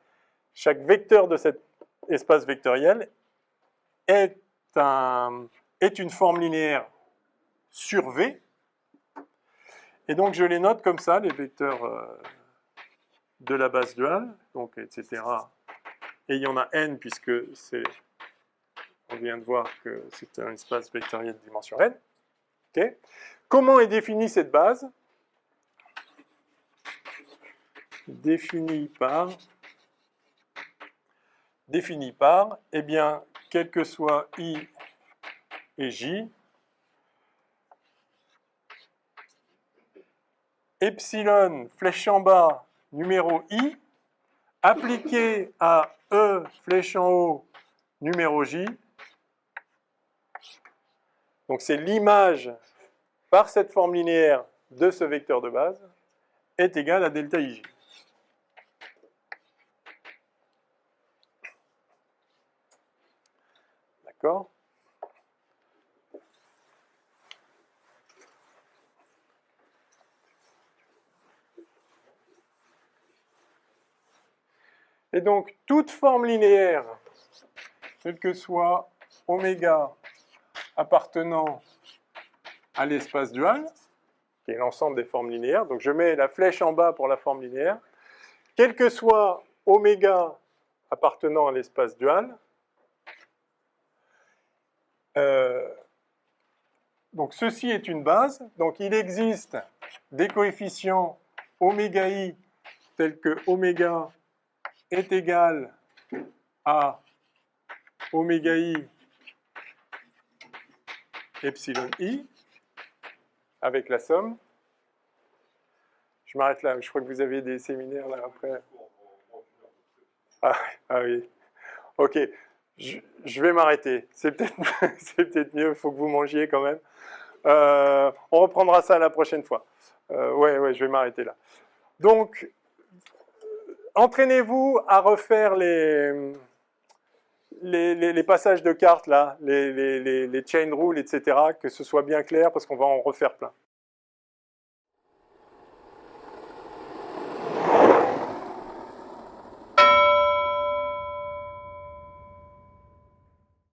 Speaker 1: chaque vecteur de cet espace vectoriel est une forme linéaire sur V. Et donc, je les note comme ça, les vecteurs de la base duale, donc etc. Et il y en a n, puisque on vient de voir que c'est un espace vectoriel de dimension n. Okay. Comment est définie cette base? Définie par, eh bien, quel que soit I et J, epsilon, flèche en bas, numéro I, appliqué à E, flèche en haut, numéro J. Donc c'est l'image par cette forme linéaire de ce vecteur de base est égale à delta IJ. D'accord? Et donc, toute forme linéaire, quel que soit oméga appartenant à l'espace dual, qui est l'ensemble des formes linéaires, donc je mets la flèche en bas pour la forme linéaire, quel que soit oméga appartenant à l'espace dual, donc ceci est une base, donc il existe des coefficients oméga i tels que oméga est égal à oméga i epsilon i avec la somme. Je m'arrête là, je crois que vous avez des séminaires là après. Ah oui, ok, je vais m'arrêter. C'est peut-être mieux, il faut que vous mangiez quand même. On reprendra ça la prochaine fois. Ouais, je vais m'arrêter là. Donc, entraînez-vous à refaire les passages de cartes, là, les chain rules, etc., que ce soit bien clair, parce qu'on va en refaire plein.